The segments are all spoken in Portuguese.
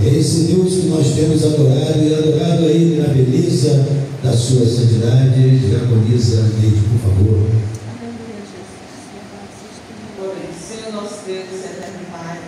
É esse Deus que nós temos adorado e adorado a Ele na beleza da sua santidade. Diaconisa Neide, por favor. Senhor nosso Deus, eterno Pai,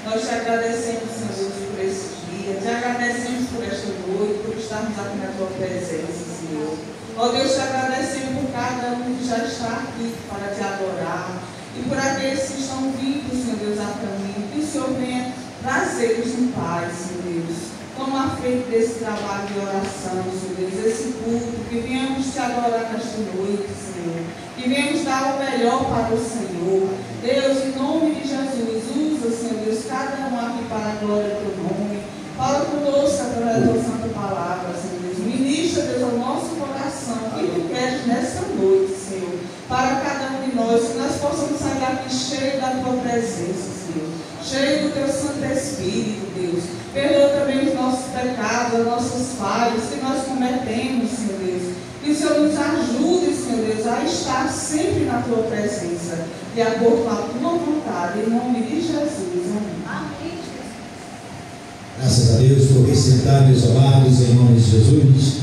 nós te agradecemos, Senhor Deus, por esse dia, te agradecemos por esta noite, por estarmos aqui na tua presença, Senhor. Ó Deus, te agradecemos por cada um que já está aqui para te adorar e por aqueles que estão vindo, Senhor Deus, a caminho, que o Senhor venha trazê-los em paz, Senhor Deus. Toma a frente desse trabalho de oração, Senhor Deus, esse culto, que venhamos te adorar nesta noite, Senhor. Que venhamos dar o melhor para o Senhor. Deus, em nome de Jesus, usa, Senhor Deus, cada um aqui para a glória do teu nome. Fala conosco através da tua santa palavra, Senhor Deus. Ministra, Deus, ao nosso coração, o que tu queres nessa noite, Senhor. Para cada um de nós, que nós possamos sair daqui cheio da tua presença, Senhor. Cheio do teu Santo Espírito, Deus. Perdoa também os nossos pecados, as nossas falhas que nós cometemos, Senhor Deus. Que o Senhor nos ajude, Senhor Deus, a estar sempre na tua presença, de acordo com a tua vontade, em nome de Jesus. Amém. Graças a Deus por ressentar meus amados em nome de Jesus.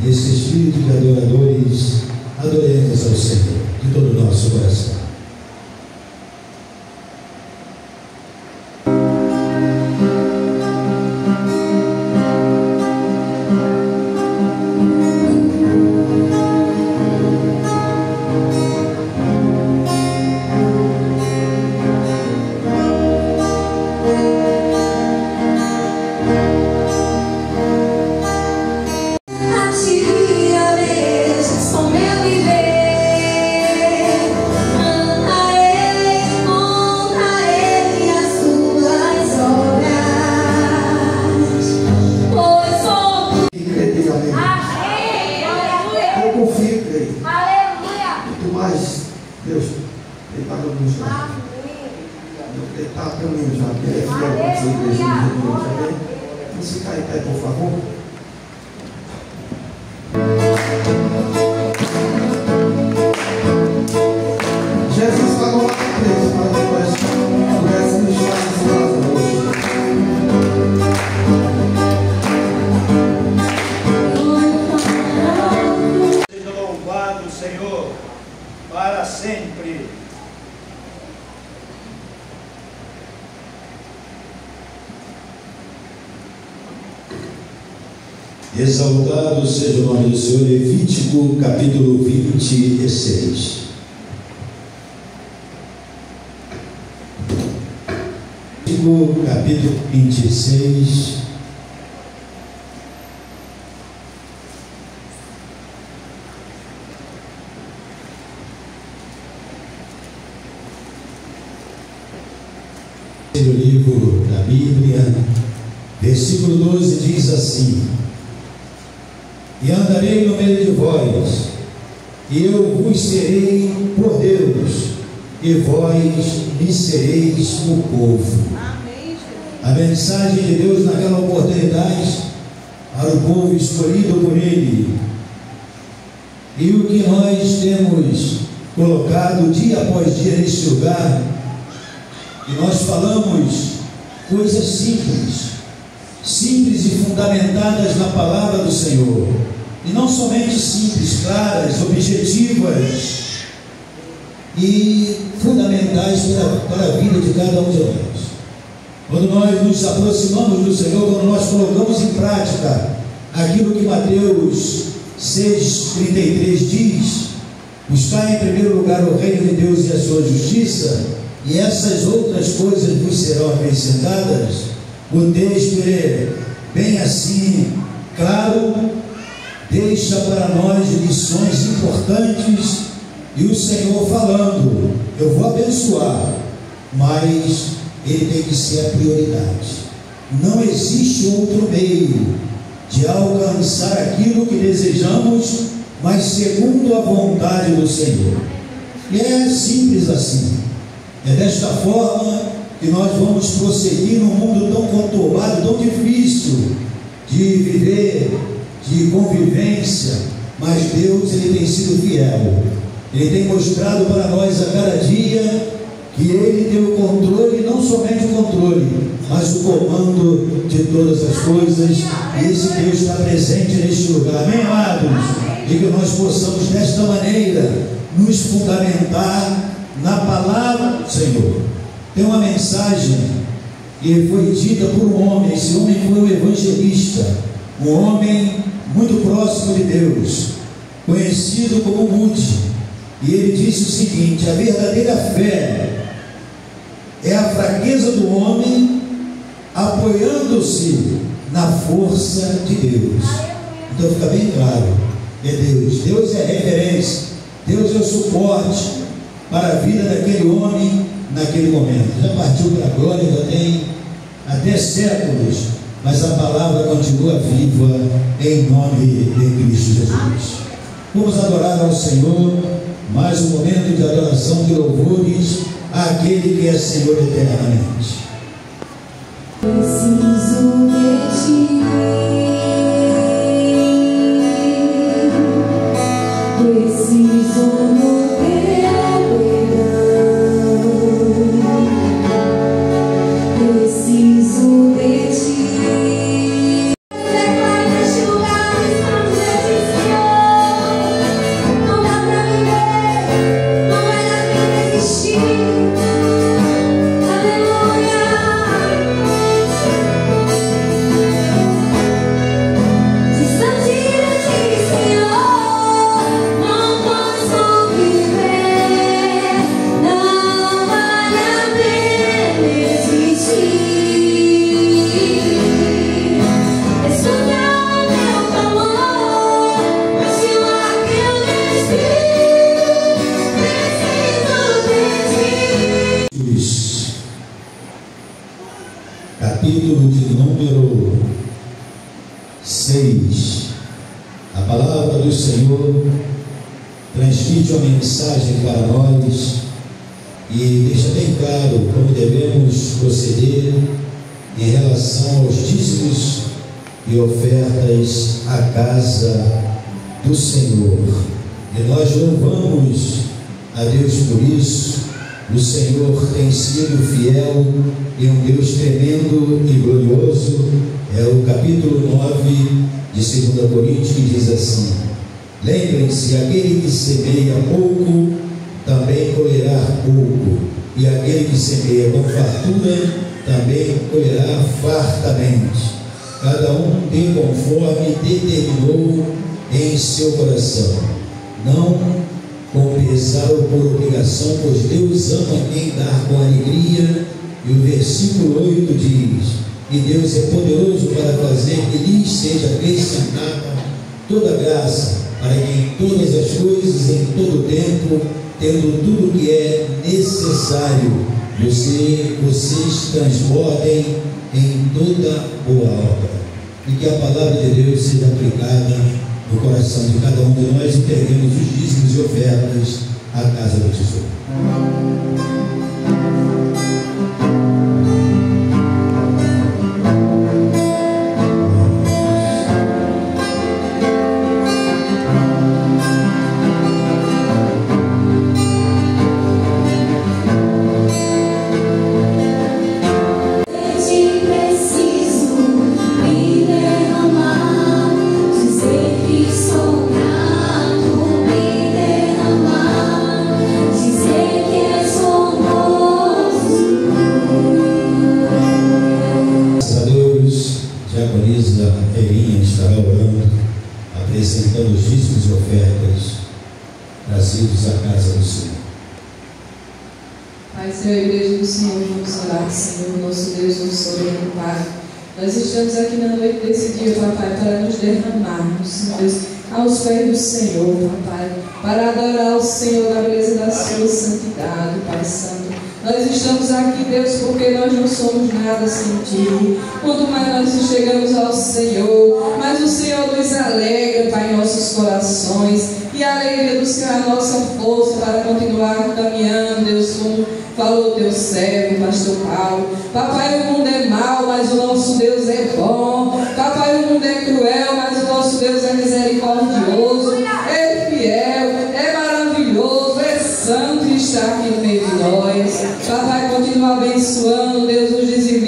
Nesse espírito de adoradores, adoremos ao Senhor de todo o nosso coração. Exaltado seja o nome do Senhor. Levítico capítulo 26. Levítico capítulo 26. O livro da Bíblia, versículo 12 diz assim: e andarei no meio de vós, e eu vos serei por Deus, e vós me sereis o povo. Amém. A mensagem de Deus naquela oportunidade para o povo escolhido por Ele, e o que nós temos colocado dia após dia nesse lugar, e nós falamos coisas simples e fundamentadas na palavra do Senhor, e não somente simples, claras, objetivas e fundamentais para a vida de cada um de nós. Quando nós nos aproximamos do Senhor, quando nós colocamos em prática aquilo que Mateus 6,33 diz: buscar em primeiro lugar o reino de Deus e a sua justiça, e essas outras coisas vos serão acrescentadas. O texto é bem assim, claro, deixa para nós lições importantes, e o Senhor falando: eu vou abençoar, mas Ele tem que ser a prioridade. Não existe outro meio de alcançar aquilo que desejamos, mas segundo a vontade do Senhor. E é simples assim. É desta forma que nós vamos prosseguir num mundo tão conturbado, tão difícil de viver, de convivência, mas Deus, Ele tem sido fiel. Ele tem mostrado para nós a cada dia que Ele tem o controle, mas o comando de todas as coisas. E esse Deus está presente neste lugar. Amém, amados? E que nós possamos desta maneira nos fundamentar na palavra do Senhor. Tem uma mensagem que foi dita por um homem. Esse homem foi um evangelista, um homem muito próximo de Deus, conhecido como Moody. E ele disse o seguinte: a verdadeira fé é a fraqueza do homem apoiando-se na força de Deus. Então fica bem claro, é Deus. Deus é a referência, Deus é o suporte para a vida daquele homem naquele momento. Já partiu para a glória, já tem até séculos, mas a palavra continua viva em nome de Cristo Jesus. Vamos adorar ao Senhor, mais um momento de adoração, de louvores àquele que é Senhor eternamente. Preciso de ti, preciso no teu perdão, preciso de ti. Leva neste lugar os santos deste Senhor. Não dá pra viver, não vai dar pra resistir. Capítulo de número 6. A palavra do Senhor transmite uma mensagem para nós e deixa bem claro como devemos proceder em relação aos dízimos e ofertas à casa do Senhor. E nós louvamos a Deus por isso. O Senhor tem sido fiel e um Deus tremendo e glorioso. É o capítulo 9 de 2 Coríntios, que diz assim: lembrem-se, aquele que semeia pouco também colherá pouco, e aquele que semeia com fartura também colherá fartamente. Cada um dê conforme determinou em seu coração, não com pesar ou por obrigação, pois Deus ama quem dá com alegria. E o versículo 8 diz: e Deus é poderoso para fazer que lhes seja acrescentada toda graça, para que em todas as coisas, em todo tempo, tendo tudo que é necessário, vocês transbordem em toda boa obra. E que a palavra de Deus seja aplicada no coração de cada um de nós, e entreguemos os dízimos e ofertas à casa do tesouro. Apresentando os dízimos e ofertas trazidos à casa do Senhor. Pai, Senhor, a igreja do Senhor, vamos orar, Senhor, nosso Deus, nosso soberano Pai. Nós estamos aqui na noite desse dia, Papai, para nos derramarmos, Senhor Deus, aos pés do Senhor, Papai, para adorar o Senhor na beleza da sua santidade, Pai Santo. Nós estamos aqui, Deus, porque nós não somos nada sem Ti. Quanto mais nós chegamos ao Senhor, mais o Senhor nos alegra, Pai, em nossos corações. E a alegria do Senhor é a nossa força para continuar caminhando, Deus, como falou o Teu servo, Pastor Paulo. Papai, o mundo é mau, mas o nosso Deus é bom. Papai, o mundo é cruel, mas o nosso Deus é misericordioso, é fiel, é maravilhoso, é santo e está aqui no meio de nós. Papai, continua abençoando, Deus, nos desenvolve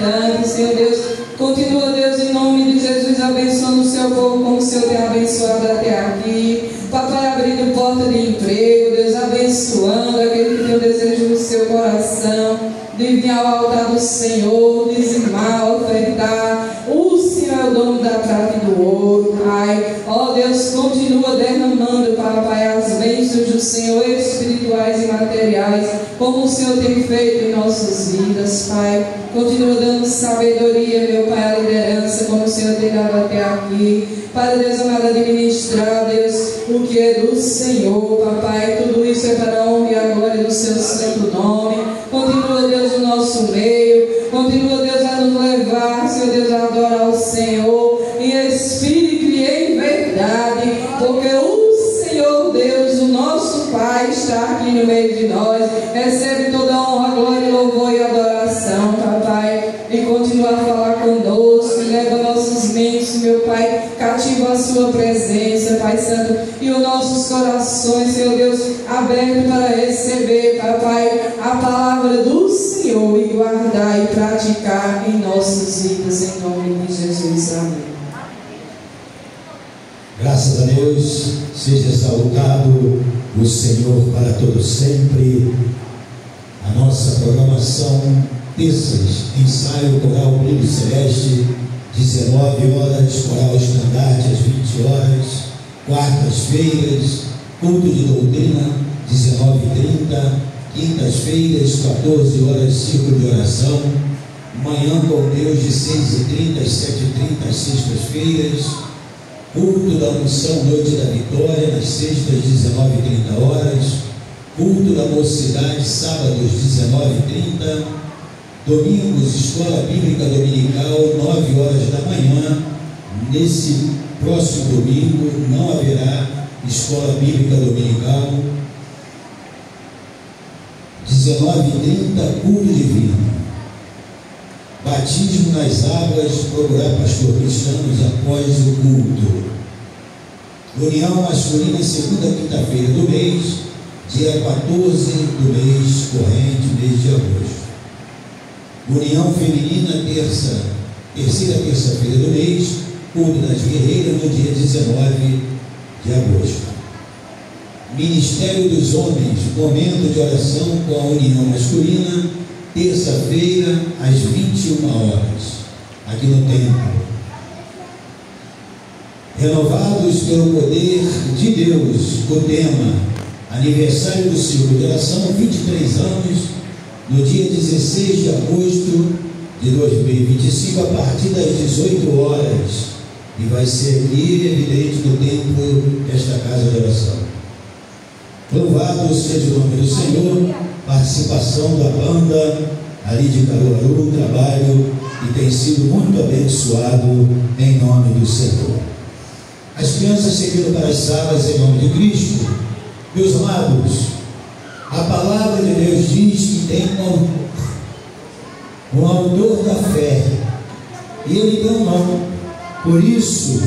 abundante, Senhor Deus. Continua, Deus, em nome de Jesus, abençoando o seu povo como o Senhor tem abençoado até aqui. Papai, abrindo porta de emprego, Deus, abençoando aquele que tem o desejo no seu coração de vir ao altar do Senhor, dizimar, ofertar. O Senhor é o dono da prata e do ouro, Pai. Ó Deus, continua derramando, Pai, as bênçãos do Senhor, espirituais e materiais, como o Senhor tem feito em nossas vidas, Pai. Continua dando sabedoria, meu Pai, à liderança, como o Senhor tem dado até aqui. Pai, Deus amado, administrar, Deus, o que é do Senhor, Papai. Tudo isso é para a honra e a glória do seu santo nome. Continua, Deus, no nosso meio. Continua, Deus, a nos levar, Senhor Deus, a adorar o Senhor em espírito e em verdade, porque o Senhor Deus, o nosso Pai, está aqui no meio de nós. Recebe toda a honra, glória, louvor e adoração, Papai, e continua a falar conosco, leva nossas mentes, meu Pai, cativa a sua presença, Pai Santo, e os nossos corações, Senhor Deus, abertos para receber, Papai, a palavra do Senhor e guardar e praticar em nossas vidas, em nome de Jesus. Amém. Graças a Deus, seja exaltado o Senhor para todos sempre. A nossa programação, terças, ensaio coral Brilho Celeste, 19 horas, coral Estandarte às 20 horas, quartas-feiras, culto de doutrina, 19h30, quintas-feiras, 14 horas, círculo de oração, manhã com Deus de 6h30 às 7h30, às sextas-feiras, culto da unção, noite da vitória, nas sextas, 19h30 horas, culto da mocidade, sábados, 19h30, domingos, escola bíblica dominical, 9 horas da manhã. Nesse próximo domingo não haverá escola bíblica dominical. 19h30, culto divino. Batismo nas águas, procurar pastor Cristianos após o culto. União masculina, segunda quinta-feira do mês, dia 14 do mês corrente, mês de agosto. União feminina, terceira terça-feira do mês, culto das guerreiras, no dia 19 de agosto. Ministério dos homens, momento de oração com a união masculina, terça-feira, às 21 horas, aqui no templo. Renovados pelo poder de Deus, o tema, aniversário do ciclo de oração, 23 anos, no dia 16 de agosto de 2025, a partir das 18 horas, e vai ser aqui, evidente, no templo desta casa de oração. Louvado seja o nome do Senhor. Participação da banda ali de Caruaru, um trabalho que tem sido muito abençoado em nome do Senhor. As crianças seguindo para as salas em nome de Cristo. Meus amados, a palavra de Deus diz que tem um autor da fé, e ele tem um nome. Por isso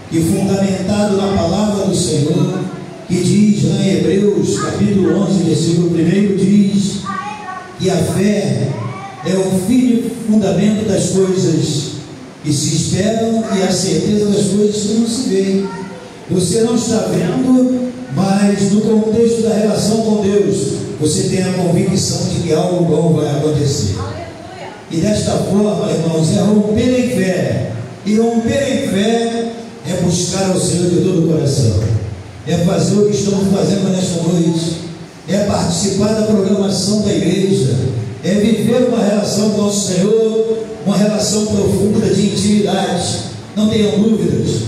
que, fundamentado na palavra do Senhor, que diz lá em Hebreus capítulo 11, versículo 1, diz que a fé é o firme fundamento das coisas que se esperam e a certeza das coisas que não se veem. Você não está vendo, mas no contexto da relação com Deus, você tem a convicção de que algo bom vai acontecer. E desta forma, irmãos, é romper em fé. E romper em fé é buscar ao Senhor de todo o coração. É fazer o que estamos fazendo nesta noite, é participar da programação da igreja, é viver uma relação com o Senhor, uma relação profunda de intimidade. Não tenham dúvidas,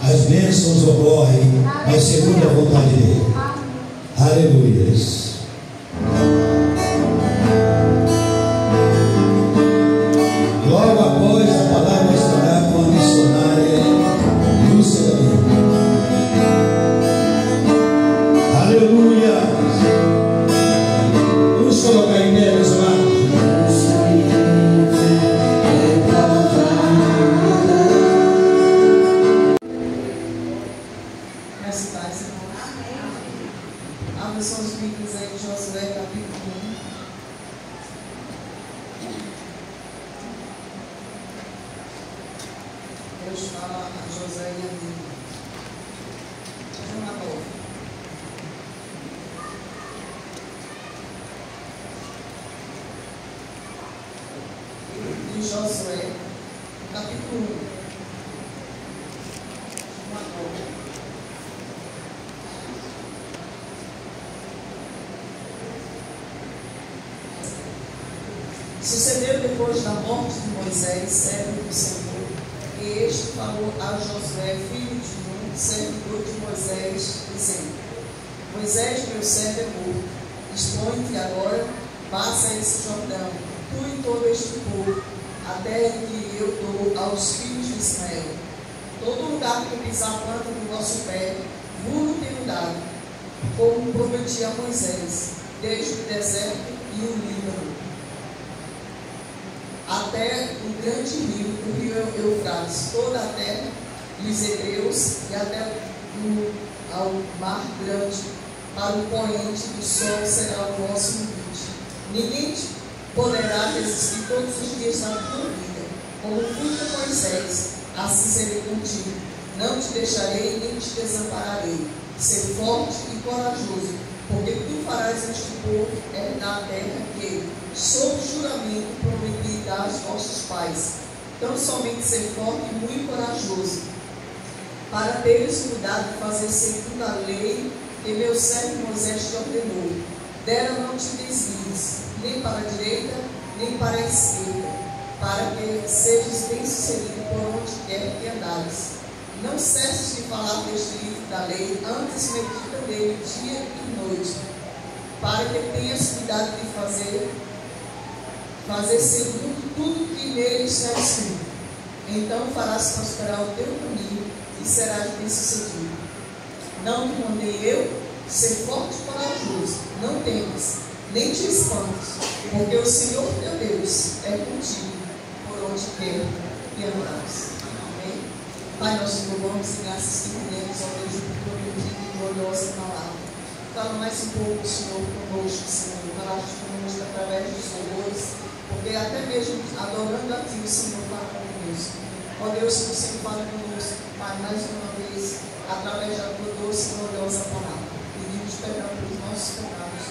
as bênçãos ocorrem, mas segundo a vontade dele. Aleluias. Logo após a palavra estará com a missionária Lúcia da Lima. Aleluia! Vamos colocar em pé, meus amados. Nessa tarde, abra seus bíblios aí José e a Nina. João 9. De Josué, capítulo 1. João 9. Sucedeu depois da morte de Moisés, servo do Senhor, que este falou a Josué, filho de Nun, servidor de Moisés, dizendo: Moisés, meu servo, é morto. Dispõe-te agora, passa esse Jordão, tu e todo este povo, a terra que eu dou aos filhos de Israel. Todo lugar que pisar a planta do vosso pé, vos tenho dado, como prometi a Moisés, desde o deserto e o Líbano, até o grande rio, o rio Eufrates, toda a terra dos hebreus e até ao mar grande, para o poente do sol será o vosso limite. Ninguém poderá resistir todos os dias da tua vida. Como fui com Moisés, assim serei contigo. Não te deixarei nem te desampararei. Ser forte e corajoso, porque tu farás este povo herdar a terra que, sob juramento, prometi dar aos vossos pais. Tão somente ser forte e muito corajoso, para teres cuidado de fazer segundo a lei que meu servo Moisés te ordenou. Dela não te desvies, nem para a direita, nem para a esquerda, para que sejas bem-sucedido por onde quer que andares. Não cesses de falar deste livro da lei, antes medita dele dia e noite, para que tenhas cuidado de fazer segundo tudo que nele está escrito. Então farás prosperar o teu caminho e serás bem-sucedido. Não te mandei eu ser forte e corajoso, não temas, nem te espantes, porque o Senhor teu Deus é contigo por onde quer que andares. Amém? Pai, nós te louvamos e graças que podemos, ó Deus, por tua bendita e gloriosa palavra. Fala mais um pouco, Senhor, conosco, Senhor. Fala conosco através dos louvores, porque até mesmo adorando a Ti, o Senhor fala conosco. Ó Deus, que o Senhor fala conosco, Pai, mais uma vez, através da tua doce e gloriosa palavra. Pedimos perdão pelos nossos pecados.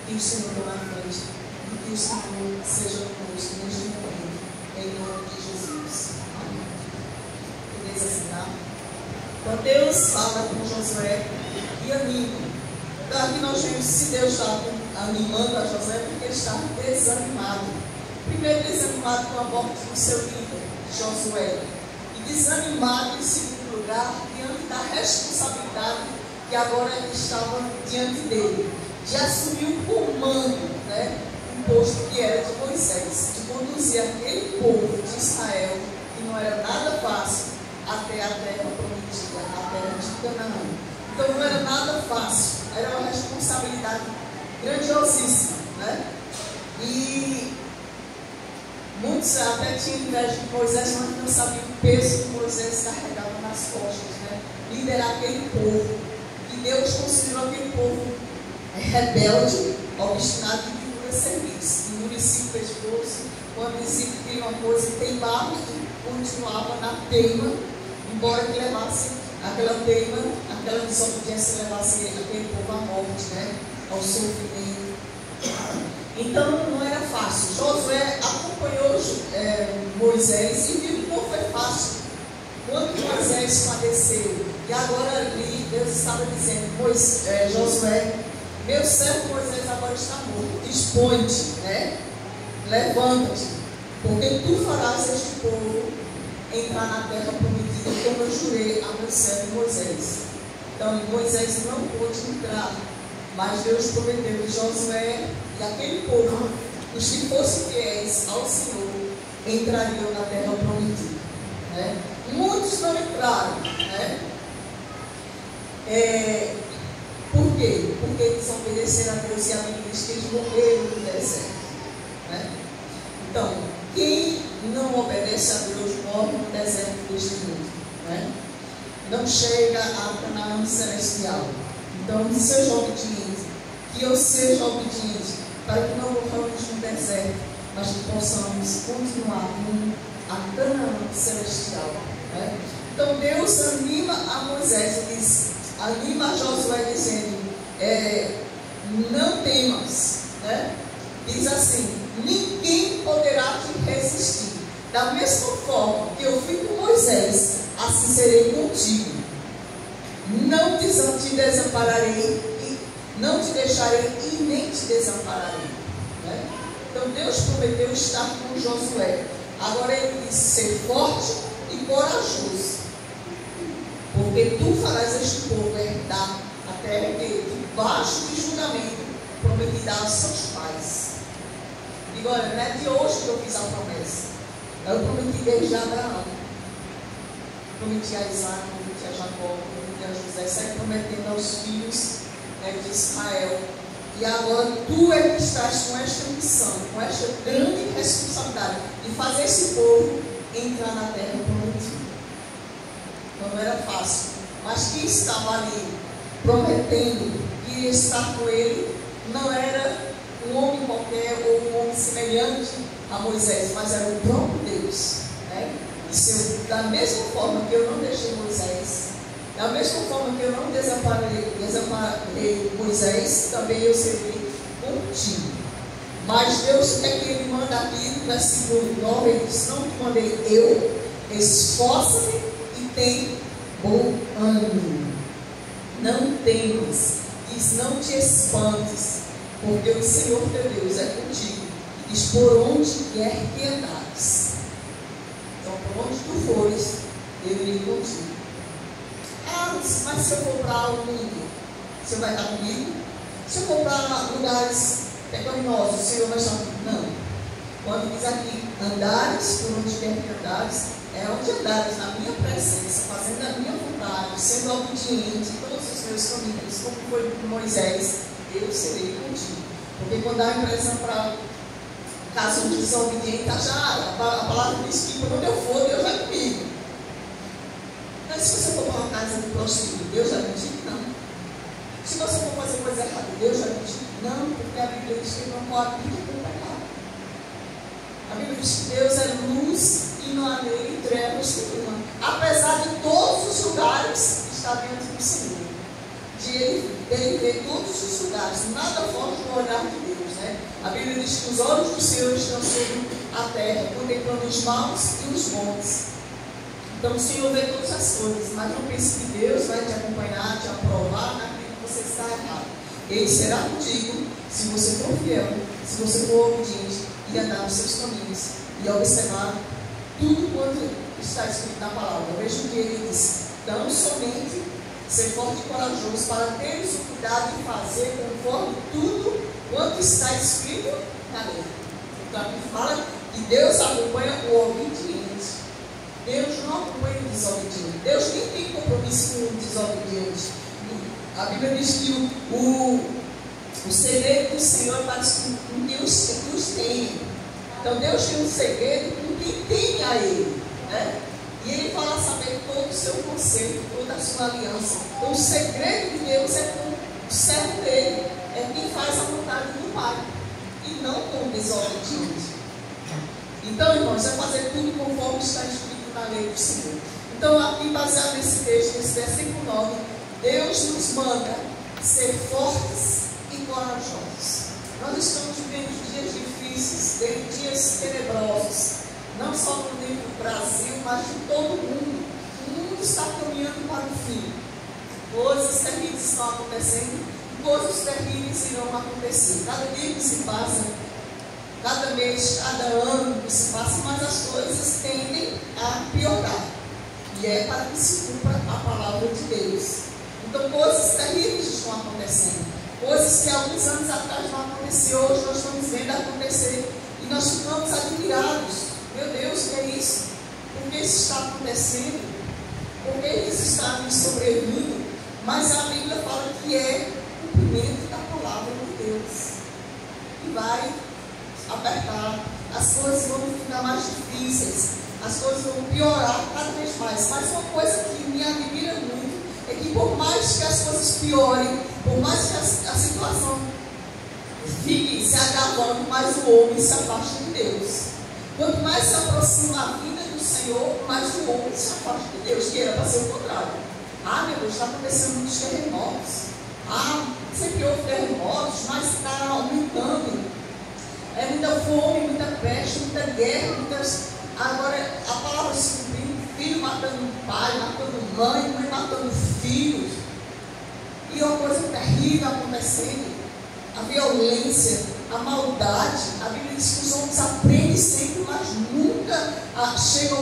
Que o Senhor tome na frente e que o Senhor seja conosco neste momento, em nome de Jesus. Amém. Podeis assentar? Então Deus fala com Josué e anima. Então aqui nós vemos se Deus está animando a Josué, porque ele está desanimado. Primeiro, desanimado com a morte do seu líder, Josué. E desanimado, em segundo lugar, diante da responsabilidade que agora estava diante dele, de assumir o comando, um posto que era de Moisés, de conduzir aquele povo de Israel, que não era nada fácil, até a terra prometida, a terra de Canaã. Então não era nada fácil, era uma responsabilidade grandiosíssima, E muitos até tinham inveja de Moisés, mas não sabiam o peso que Moisés carregava nas costas, liderar aquele povo. E Deus considerou aquele povo rebelde, obstinado e que nunca serviço. Endurecia o pescoço, quando dizia que queria uma coisa, teimava e continuava na teima, embora que levasse aquela teima, aquela desobediência levasse aquele povo à morte, ao sofrimento. Então não era fácil. Josué acompanhou Moisés e viu que não foi fácil. Quando Moisés padeceu, e agora ali Deus estava dizendo: Josué, meu servo Moisés agora está morto, dispõe-te, levanta-te, porque tu farás este povo entrar na terra prometida, como eu jurei a meu servo Moisés. Então Moisés não pôde entrar, mas Deus prometeu que Josué e aquele povo, os que fossem fiéis ao Senhor, entrariam na terra prometida. Muitos não entraram, Por quê? Porque eles obedeceram a Deus e a Bíblia diz que eles morreram no deserto. Então, quem não obedece a Deus morre no deserto deste mundo. Não chega a Canaã celestial. Então, seja obediente, que eu seja obediente, para que não morramos no deserto, mas que possamos continuar rumo a Canaã celestial. Então Deus anima a Moisés, anima a Josué dizendo, não temas, né? Diz assim, ninguém poderá te resistir. Da mesma forma que eu fui com Moisés, assim serei contigo. Não te desampararei, não te deixarei e nem te desampararei. Né? Então Deus prometeu estar com Josué. Agora ele diz, ser forte e corajoso, porque tu farás este povo herdar a terra que, debaixo de julgamento, prometida aos seus pais. Digo, olha, não é de hoje que eu fiz a promessa. Eu prometi desde Abraão, prometi a Isaac, prometi a Jacó, prometi a José, sempre prometendo aos filhos, né, de Israel. E agora tu é que estás com esta missão, com esta grande responsabilidade de fazer esse povo entrar na terra prometida. Então não era fácil, mas quem estava ali prometendo que ia estar com ele não era um homem qualquer ou um homem semelhante a Moisés, mas era o próprio Deus, né? E da mesma forma que eu não deixei Moisés, da mesma forma que eu não desamparei Moisés, também eu serei contigo. Mas Deus, o que é que ele manda aqui no versículo 9? Ele diz, não te mandei eu, esforça-te e tem bom ânimo. Não temas, diz, não te espantes, porque o Senhor teu Deus é contigo, e diz, por onde quer que andares. Então, por onde tu fores, eu irei contigo. Ah, mas se eu for para o mundo, o Senhor vai estar comigo? Se eu for para lugares pecaminosos, o Senhor vai estar comigo? Não. Quando diz aqui, andares, por onde quer que andares, é onde andares na minha presença, fazendo a minha vontade, sendo obediente em todos os meus caminhos, como foi com Moisés, eu serei contigo. Porque quando há impressão para caso um desobediente, a palavra diz que por onde eu for, Deus vai comigo. Mas se você for para uma casa de prostituto, Deus vai contigo? Não. Se você for fazer coisa errada, Deus vai contigo? Não, porque a Bíblia diz que não pode vir com o pecado. A Bíblia diz que Deus é luz e não há nele trevas nenhuma. Apesar de todos os lugares estar diante do Senhor, de ele ver todos os lugares, nada foge do olhar de Deus, né? A Bíblia diz que os olhos do Senhor estão sobre a terra, contemplando os maus e os bons. Então o Senhor vê todas as coisas, mas não pense que Deus vai te acompanhar, te aprovar naquilo que você está errado. Ele será contigo se você for fiel, se você for obediente e andar nos seus caminhos e observar tudo quanto está escrito na palavra. Veja que ele diz, tão somente ser forte e corajoso para teres o cuidado de fazer conforme tudo quanto está escrito na lei. Então aqui fala que Deus acompanha o obediente. Deus não acompanha o desobediente. Deus nem tem compromisso com o desobediente. A Bíblia diz que o segredo do Senhor é para com quem os tem. Então Deus tem um segredo com quem tem a Ele, né? E Ele fala saber todo o seu conselho, toda a sua aliança. Então o segredo de Deus é com o servo dele, é quem faz a vontade do Pai, e não com o desobediente. Então, irmãos, é fazer tudo conforme está escrito na lei do Senhor. Então, aqui baseado nesse texto, nesse versículo 9, Deus nos manda ser fortes e corajosos. Nós estamos vivendo dias difíceis, dias tenebrosos, não só no Brasil, mas de todo o mundo. O mundo está caminhando para o fim. Coisas terríveis estão acontecendo, coisas terríveis irão acontecer. Cada dia que se passa, cada mês, cada ano que se passa, mas as coisas tendem a piorar. E é para que se cumpra a palavra de Deus. Então, coisas terríveis estão acontecendo. Coisas que há alguns anos atrás não aconteciam, hoje nós estamos vendo acontecer. E nós ficamos admirados. Meu Deus, o que é isso? Por que isso está acontecendo? Por que isso está nos sobrevindo? Mas a Bíblia fala que é o cumprimento da palavra de Deus. E vai apertar, as coisas vão ficar mais difíceis, as coisas vão piorar cada vez mais. Mas uma coisa que me admira muito é que por mais que as coisas piorem, por mais que a situação fique se agravando, mais o homem se afasta de Deus. Quanto mais se aproxima a vida do do Senhor, mas o homem se afasta de Deus, que era para ser o contrário. Ah, meu Deus, está acontecendo muitos terremotos. Ah, sempre houve terremotos, mas está aumentando. É muita fome, muita peste, muita guerra, muitas... Agora, a palavra se cumpriu, filho matando pai, matando mãe, mãe matando filhos. E uma coisa terrível acontecendo. A violência, a maldade. A Bíblia diz que os homens aprendem sempre, mas nunca chegam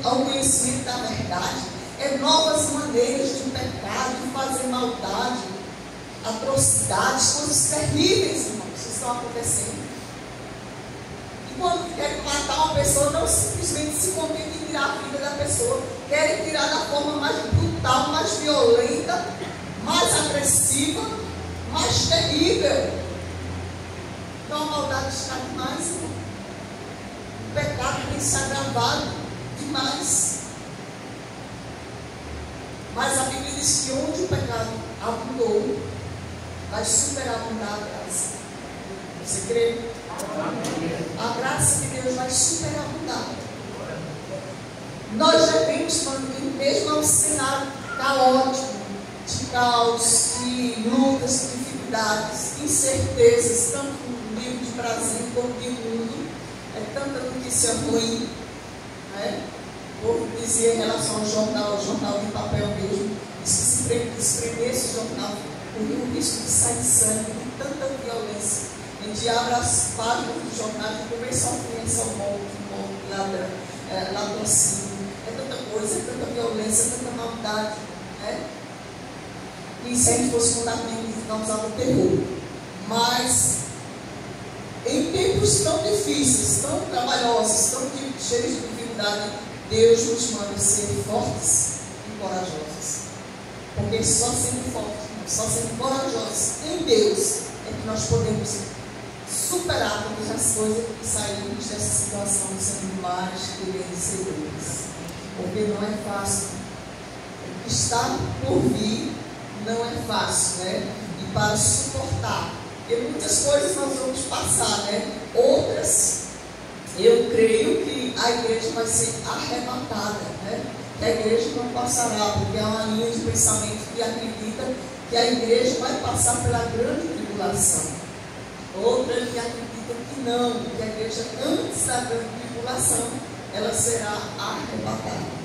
ao conhecimento da verdade. É novas maneiras de pecado, de fazer maldade, atrocidades, coisas terríveis, irmãos, que estão acontecendo. E quando querem matar uma pessoa, não simplesmente se contente em tirar a vida da pessoa, querem tirar da forma mais brutal, mais violenta, mais agressiva, mais terrível. Então a maldade está demais, irmão. O pecado tem se agravado demais. Mas a Bíblia diz que onde o pecado abundou, vai superabundar a graça. Você crê? A graça de Deus vai superabundar. Nós já vemos, mesmo ao cenário caótico, de caos, de lutas, de dificuldades, incertezas, tanto no nível de Brasil como no mundo, é tanta notícia ruim, né? O povo dizia em relação ao jornal de papel mesmo, diz que se espremesse o jornal, corria o risco de sair sangue, de tanta violência. A gente abre as páginas do jornal e começa a ofensa ao morto, latrocínio. É tanta coisa, é tanta violência, é tanta maldade, né? E se a gente fosse contar bem, causava terror. Mas, em tempos tão difíceis, tão trabalhosos, tão cheios de dificuldade, Deus nos manda ser fortes e corajosos. Porque só sendo fortes, só sendo corajosos em Deus, é que nós podemos superar todas as coisas e sairmos dessa situação sendo mais que vencedores. Porque não é fácil. O que está por vir não é fácil, né? E para suportar. Porque muitas coisas nós vamos passar, né? Outras, eu creio que a igreja vai ser arrebatada, né? Que a igreja não passará, porque há uma linha de pensamento que acredita que a igreja vai passar pela grande tribulação. Outra que acredita que não, que a igreja antes da grande tribulação, ela será arrebatada.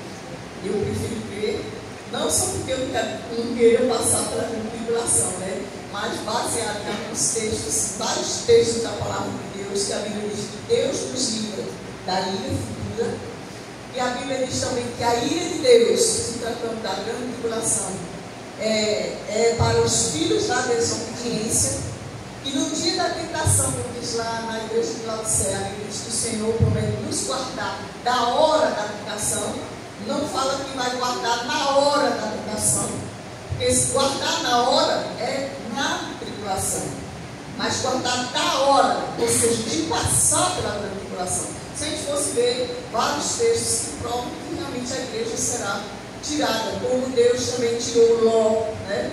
Eu prefiro crer, não só porque eu não quero passar pela grande tribulação, né? Mas baseado em alguns textos, vários textos da palavra de Deus, que a Bíblia diz que Deus nos livra da ira futura. E a Bíblia diz também que a ira de Deus, se tratando da grande tribulação, é para os filhos da desobediência. E no dia da tentação, como diz lá na igreja de Laodiceia, a Bíblia diz que o Senhor promete nos guardar da hora da tentação. Não fala que vai guardar na hora da tentação, porque se guardar na hora é na tribulação, mas guardar da hora, ou seja, de passar pela grande tribulação. Se a gente fosse ver vários textos que provam que realmente a igreja será tirada, como Deus também tirou Ló, né?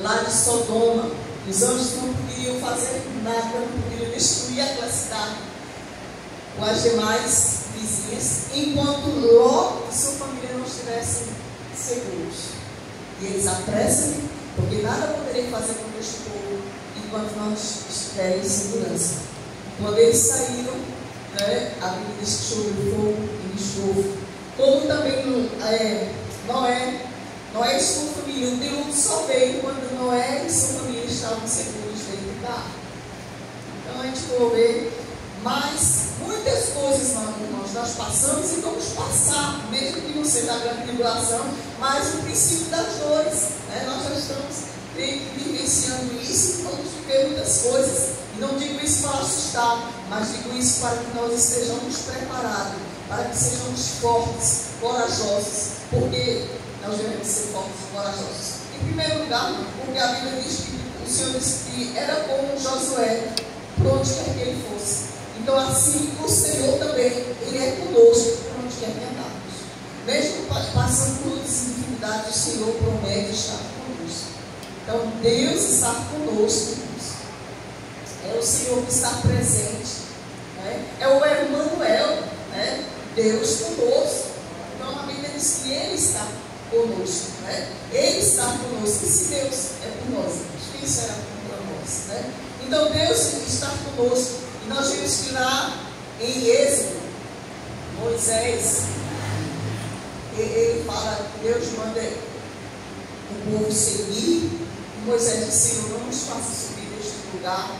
Lá de Sodoma. Os anjos não poderiam fazer nada, não poderiam destruir aquela cidade com as demais vizinhas, enquanto Ló e sua família não estivessem seguros. E eles apressam, porque nada poderiam fazer contra este povo enquanto não estiverem em segurança. Quando eles saíram, né, a Bíblia diz que choveu fogo e enxofre. Como também Noé e sua família, o dilúvio só veio quando Noé e sua família estavam seguros dentro do carro. Então a gente for ver, mas muitas coisas, irmãos, nós passamos e vamos passar, mesmo que não seja a grande tribulação, mas o princípio das dores, né? Nós já estamos vivenciando isso e vamos viver muitas coisas. E não digo isso para assustar, mas digo isso para que nós estejamos preparados, para que sejamos fortes, corajosos, porque nós devemos ser fortes e corajosos. Em primeiro lugar, porque a Bíblia diz que o Senhor disse que era como Josué, por onde quer que ele fosse. Então, assim, o Senhor também, Ele é conosco, por onde quer que andarmos. Mesmo passando por dificuldades, o Senhor promete estar conosco. Então, Deus está conosco. É o Senhor que está presente. Né? É o Emmanuel, né? Deus conosco. Então a Bíblia diz que Ele está conosco, né? Ele está conosco. E se Deus é por nós, quem será contra nós, né? Então Deus está conosco. E nós vimos que lá em Êxodo, Moisés, ele fala, Deus manda o povo seguir. E Moisés disse: Senhor, não nos faça subir deste lugar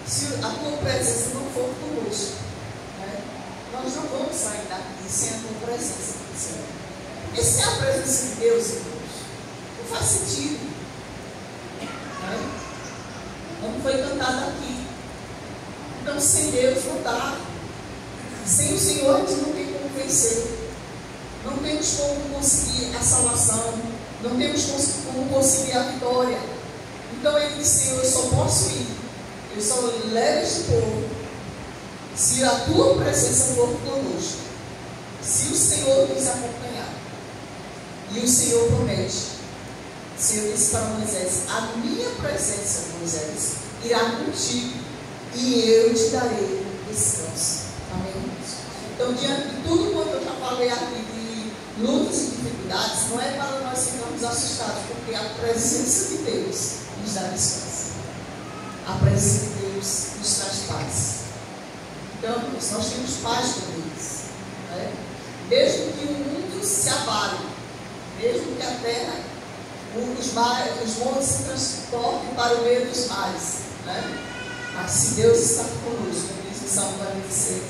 se a tua presença não for conosco, né? Nós não vamos sair daqui sem a tua presença, Senhor. Porque sem a presença de Deus, irmãos, não faz sentido, né? Como foi cantado aqui. Então, sem Deus não dá. Sem o Senhor, a gente não tem como vencer. Não temos como conseguir a salvação. Não temos como conseguir a vitória. Então ele disse: Senhor, eu só posso ir. Eu só levo este povo se a tua presença for conosco. Se o Senhor nos acompanhar. E o Senhor promete. O Senhor disse para Moisés: a minha presença, Moisés, irá contigo e eu te darei descanso. Amém? Então, diante de tudo quanto eu já falei aqui de lutas e dificuldades, não é para nós ficarmos assustados, porque a presença de Deus nos dá descanso. A presença de Deus nos traz paz. Então, nós temos paz com Deus, né? Mesmo que o mundo se abale, mesmo que a terra, os montes se transportem para o meio dos mares, né? Mas se Deus está conosco, como diz em Salmo 46,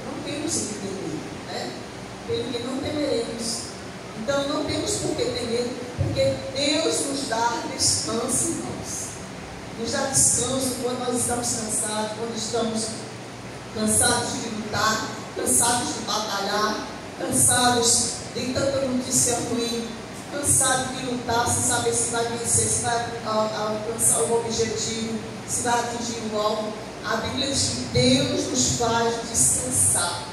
não temos o que temer, né? Porque não temeremos. Então não temos por que temer, porque Deus nos dá descanso, irmãos. Nos dá descanso quando nós estamos cansados, quando estamos cansados de lutar, cansados de batalhar, cansados de tanta notícia ruim, cansados de lutar sem saber se vai vencer, se vai alcançar o objetivo, se vai atingir o alvo. A Bíblia diz que Deus nos faz descansar.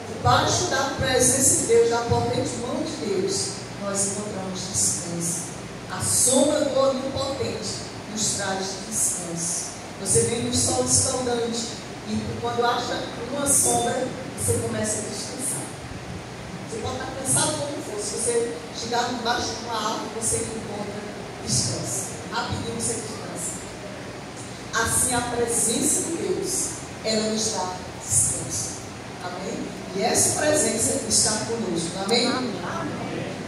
Debaixo da presença de Deus, da potente mão de Deus, nós encontramos descanso. A sombra do Onipotente nos traz descanso. Você vem no sol escaldante e quando acha uma sombra, você começa a descansar. Você pode estar cansado como for. Se você chegar debaixo de uma árvore, você encontra descanso. Rapidinho você descansa. Assim a presença de Deus, ela nos dá descanso. Amém? E essa presença está conosco. Amém?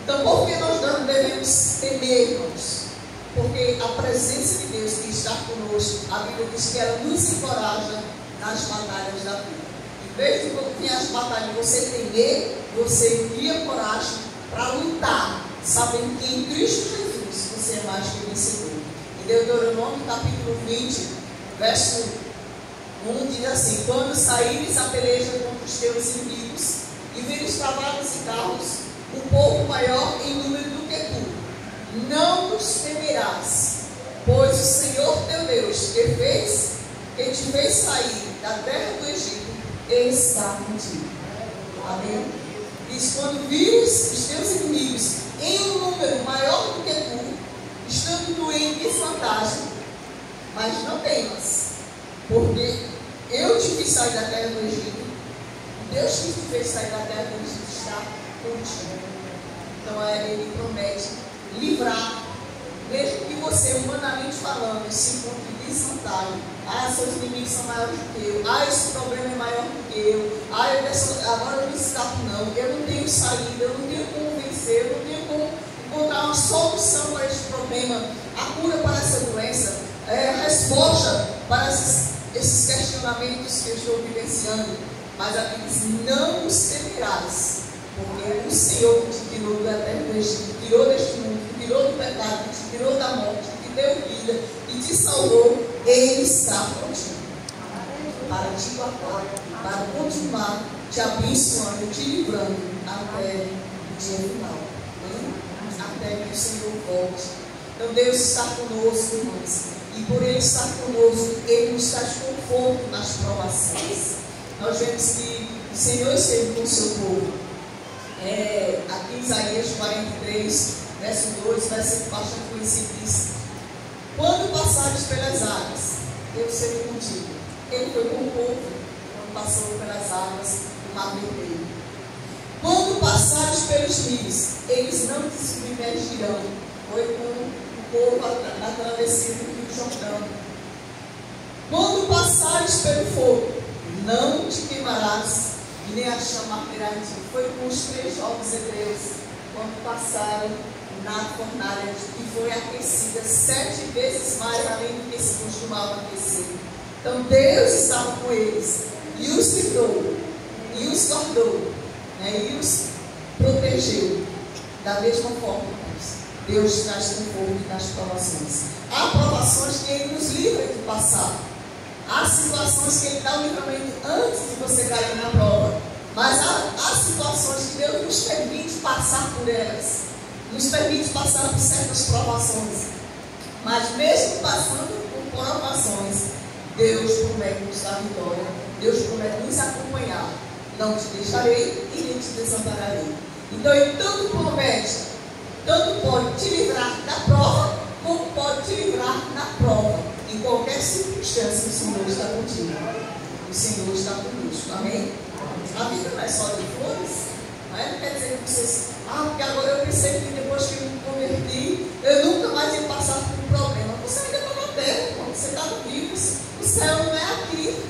Então, por que nós não devemos temer, irmãos? Porque a presença de Deus que está conosco, a Bíblia diz que ela nos encoraja nas batalhas da vida. Em vez de vir as batalhas você temer, você cria coragem para lutar, sabendo que em Cristo Jesus você é mais que vencedor. Em Deuteronômio capítulo 20, verso 1 diz assim: quando saíres a peleja contra os teus inimigos e vires cavalos e carros, um pouco maior em número do que tu, não os temerás, pois o Senhor teu Deus que te fez sair da terra do Egito está contigo. Amém? Diz: quando vires os teus inimigos em um número maior do que tu, estando tu em desvantagem, mas não temas, porque eu te fiz sair da terra do Egito. Deus que te fez sair da terra do Egito está contigo. Então ele promete livrar, mesmo que você, humanamente falando, se encontre em desvantagem. Seus inimigos são maiores do que eu. Esse problema é maior do que eu. Agora eu não escapo não. Eu não tenho saída, eu não tenho como vencer, eu não tenho como encontrar uma solução para este problema, a cura para essa doença, a resposta para esses questionamentos que eu estou vivenciando. Mas a Bíblia diz: não os temerás, porque o Senhor que te tirou da terra do Egito, te tirou deste mundo, te tirou do pecado, te tirou da morte, te deu vida e te salvou. Ele está contigo para te guardar, para continuar te abençoando, te livrando até o dia final, até que o Senhor volte. Então Deus está conosco, irmãos, e por Ele estar conosco, Ele nos traz conforto nas provações. Nós vemos que o Senhor esteve com o seu povo. Aqui em Isaías 43, verso 2, versículo bastante conhecido, diz: quando passares pelas águas, eu serei contigo. Ele foi com o povo quando passou pelas águas do Mar Vermelho. Quando passares pelos rios, eles não te submergirão. Foi com o povo na travessia do Rio Jordão. Quando passares pelo fogo, não te queimarás, e nem a chama arderá em ti. Foi com os 3 jovens hebreus, quando passaram na fornalha, que foi aquecida 7 vezes mais além do que se costumava aquecer. Então Deus estava com eles, e os livrou, e os guardou, né, e os protegeu. Da mesma forma, Deus traz conforto nas provações. Há provações que Ele nos livra de passar. Há situações que Ele dá o livramento antes de você cair na prova. Mas há situações que Deus nos permite passar por elas. Nos permite passar por certas provações. Mas mesmo passando por provações, Deus promete nos dar vitória. Deus promete nos acompanhar. Não te deixarei e nem te desampararei. Então Ele tanto promete, tanto pode te livrar da prova, como pode te livrar na prova. Em qualquer circunstância, o Senhor está contigo. O Senhor está conosco. Amém? A vida não é só de flores. Não quer dizer que vocês... porque agora eu pensei que depois que eu me converti, eu nunca mais ia passar por um problema. Você ainda está na terra, você está vivo. O céu não é aqui.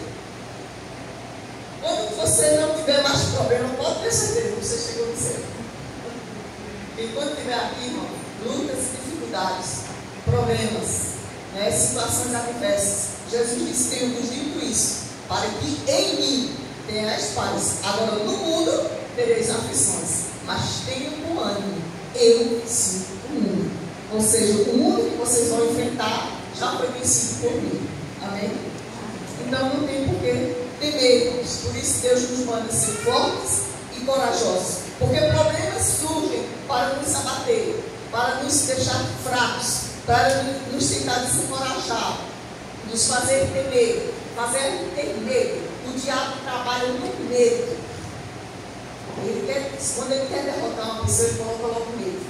Quando você não tiver mais problema, pode ter certeza que você chegou no céu. Enquanto estiver aqui, irmão, lutas e dificuldades, problemas, né, situações adversas, Jesus disse: tenho vos dito isso, para que em mim tenhais paz. Agora no mundo tereis aflições, mas tenham bom ânimo, eu venci o mundo. Ou seja, o mundo que vocês vão enfrentar já foi vencido por mim. Amém? Então não tem por que temermos. Por isso Deus nos manda ser fortes e corajosos. Porque problemas surgem para nos abater, para nos deixar fracos, para nos tentar desencorajar, nos fazer temer, fazer ter medo. O diabo trabalha no medo. Quando ele quer derrotar uma pessoa, ele coloca logo medo.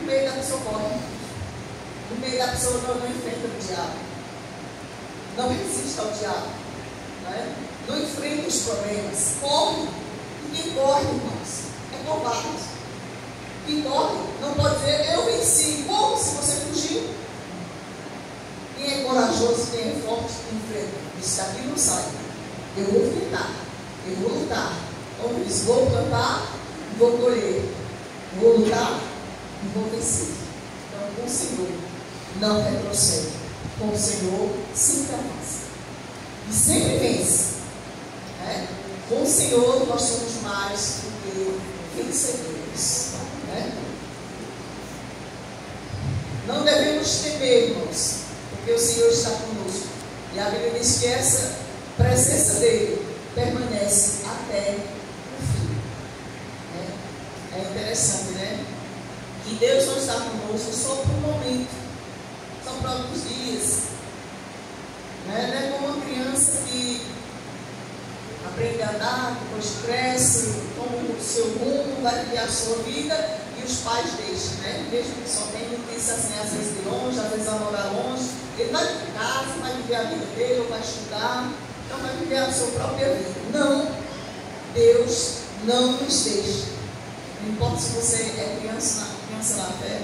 No meio da pessoa corre. No meio da pessoa não enfrenta o diabo. Não resiste ao diabo. Não enfrenta os problemas. Corre. E quem corre, irmãos, é covarde. Quem corre não pode dizer: eu venci. Como se você fugiu? Quem é corajoso, quem é forte, enfrenta. Isso daqui não sai. Eu vou enfrentar. Eu vou lutar. Como diz, vou plantar e vou colher. Vou lutar e vou vencer. Então, com o Senhor não retrocede. Com o Senhor sempre avança. E sempre vence. Né? Com o Senhor nós somos mais do que vencedores. Né? Não devemos temer, irmãos, porque o Senhor está conosco. E a Bíblia diz que essa presença dele permanece até o fim. É interessante, né? Que Deus não está conosco só por um momento, são próprios dias. Não é como uma criança que aprende a andar, depois cresce, toma o seu rumo, vai criar a sua vida e os pais deixam, né? Mesmo que só tem notícia assim, às vezes de longe, às vezes vai morar longe, ele vai de casa, vai viver a vida dele, ou vai estudar. Então vai viver a sua própria vida. Não, Deus não nos deixa. Não importa se você é criança na fé,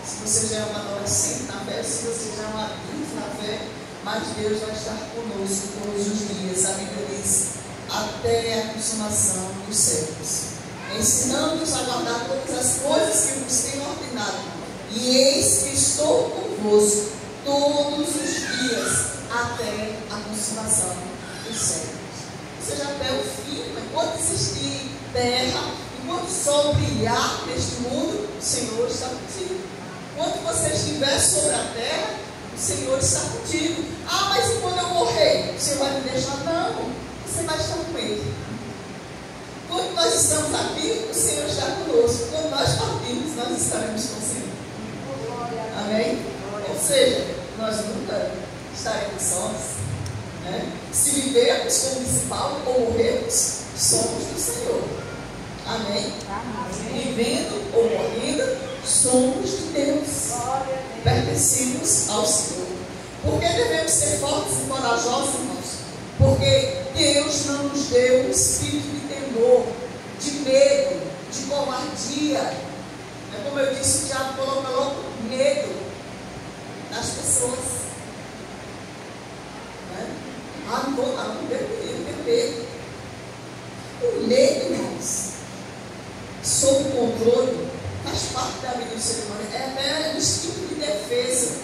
se você já é uma adolescente na fé, se você já é um adulto na fé, mas Deus vai estar conosco todos os dias. A Bíblia diz: até a consumação dos séculos, ensinando-nos a guardar todas as coisas que nos tem ordenado. E eis que estou convosco todos os dias, até a consumação dos séculos. Ou seja, até o fim. Enquanto existir terra, enquanto o sol brilhar neste mundo, o Senhor está contigo. Enquanto você estiver sobre a terra, o Senhor está contigo. Mas e quando eu morrer, o Senhor vai me deixar? Não, você vai estar com Ele. Quando nós estamos aqui, o Senhor está conosco. Quando nós partirmos, nós estaremos com o Senhor. Amém? Ou seja, nós nunca estaremos sós. Né? Se vivermos como disse Paulo, ou morrermos, somos do Senhor. Amém? Vivendo ou morrendo, somos de Deus. Pertencemos ao Senhor. Por que devemos ser fortes e corajosos, irmãos? Porque Deus Deus não nos deu um espírito de temor, de medo, de covardia. É como eu disse, o diabo coloca logo medo nas pessoas. Não tenho medo. O medo, irmãos, sob controle, faz parte da vida do ser humano. É até um instinto de defesa.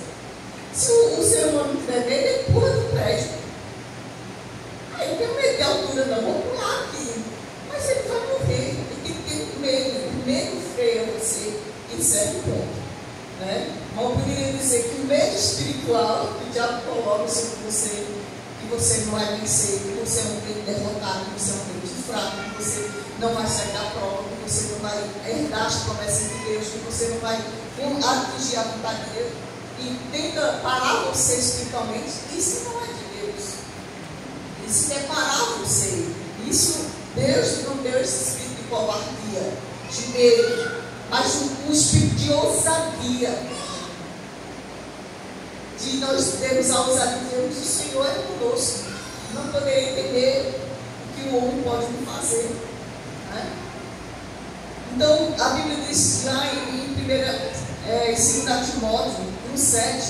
Se o ser humano não tiver medo, ele pula do prédio. Eu tenho medo de altura, não, vou pular aqui. Mas ele vai morrer. Ele tem que ter medo. O medo freia você em certo ponto. Né? Mas eu poderia dizer que o medo espiritual que o diabo coloca sobre você, que você não vai vencer, que você é um crente derrotado, que você é um crente fraco, que você não vai sair da prova, que você não vai herdar as promessas de Deus, que você não vai atingir a vontade de Deus, e tenta parar você espiritualmente, isso não é de Deus. Isso quer parar você. Isso, Deus não deu esse espírito de covardia, de medo, mas um espírito de ousadia. De nós termos a ousadia de Deus, o Senhor é conosco. Não poderia entender o que o homem pode me fazer. Né? Então, a Bíblia diz lá em 2 Timóteo 1,7,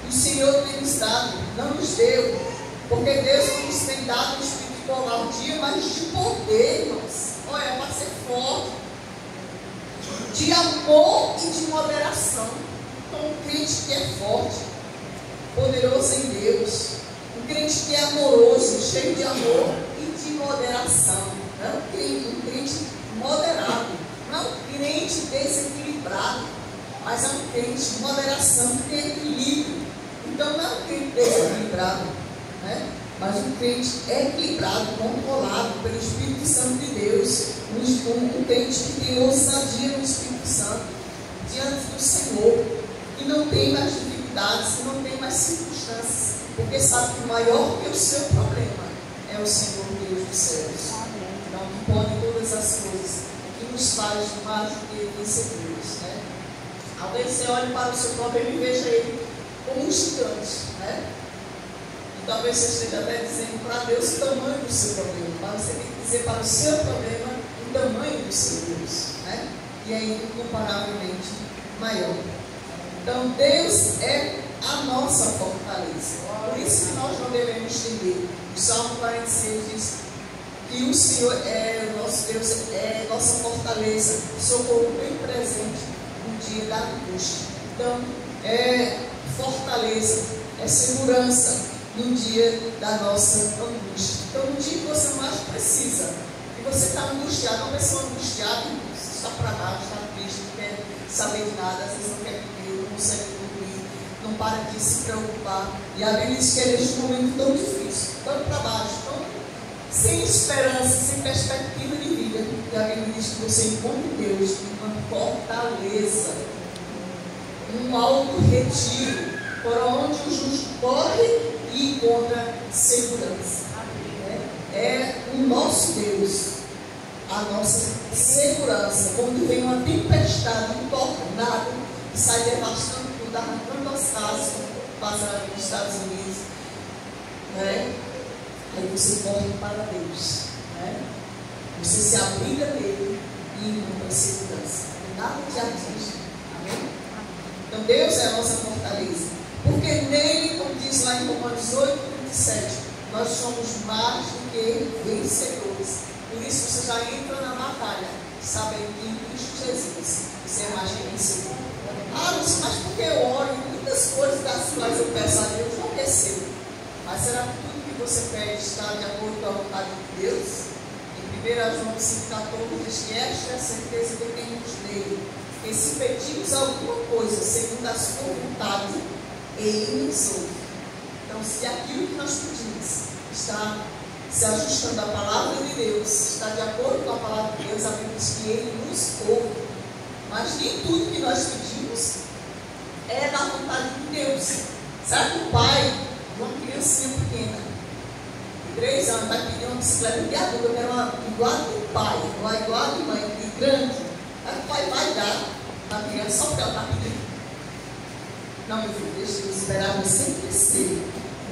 o Senhor tem nos dado, não nos deu, porque Deus não nos tem dado um espírito de covardia, mas de poder, irmãos. Olha, é para ser forte, de amor e de moderação. Então, um crente que é forte, poderoso em Deus, um crente que é amoroso, cheio de amor e de moderação. Não é um crente moderado, não é um crente desequilibrado, mas é um crente de moderação que tem equilíbrio. Então não é um crente desequilibrado, né? Mas um crente equilibrado, controlado pelo Espírito Santo de Deus, um crente que tem ousadia no Espírito Santo, diante do Senhor, que não tem mais dificuldades, que não tem mais circunstâncias, porque sabe que maior que o seu problema é o Senhor Deus dos céus. Então, que pode todas as coisas, que nos faz mais do que vencedores, né? Talvez você olhe para o seu problema e veja ele como um gigante, né? E talvez você esteja até dizendo para Deus o tamanho do seu problema, mas você tem que dizer para o seu problema o tamanho do seu Deus, né? E é incomparavelmente maior. Então Deus é a nossa fortaleza. Por isso que nós não devemos temer. O Salmo 46 diz que o Senhor é o nosso Deus, é nossa fortaleza, socorro bem presente no dia da angústia. Então, é fortaleza, é segurança no dia da nossa angústia. Então, no dia que você mais precisa, que você está angustiado, uma pessoa angustiada, está para baixo, está triste, não quer saber de nada, às vezes não quer comer, não consegue dormir, não para de se preocupar. E a Bíblia diz que é neste momento tão difícil, tão para baixo, tão sem esperança, sem perspectiva de vida. E a Bíblia diz que você encontra em Deus uma fortaleza, um alto retiro, por onde o justo corre e encontra segurança. É o nosso Deus, a nossa segurança. Quando vem uma tempestade, um tornado, que sai devastando tudo, arrancando as casas, passa nos Estados Unidos, né? Aí você corre para Deus, né? Você se abriga nele e encontra segurança. Nada te atinge. Amém? Então Deus é a nossa fortaleza. Porque nele, como diz lá em Romanos 8:27, nós somos mais do que vencedores. Por isso você já entra na batalha, sabendo que em Cristo Jesus você é mais que vencedor. Mas porque eu oro e muitas coisas das quais eu peço a Deus não recebo. Mas será que tudo que você pede está de acordo com a vontade de Deus? Em 1 João 5,14 diz que esta é a certeza que temos nele, que se pedimos alguma coisa segundo a sua vontade, ele nos ouve. Então, se aquilo que nós pedimos está se ajustando à palavra de Deus, está de acordo com a palavra de Deus, a Bíblia diz que ele nos ouve. Mas nem tudo que nós pedimos é da vontade de Deus. Sabe que o pai de uma criancinha pequena, de 3 anos, vai pedir uma bicicleta de adulto, eu quero uma igual do pai, uma igual de mãe, de grande. Aí o pai vai dar para a criança só porque ela está pedindo. Não, meu filho, deixa eu esperar você crescer.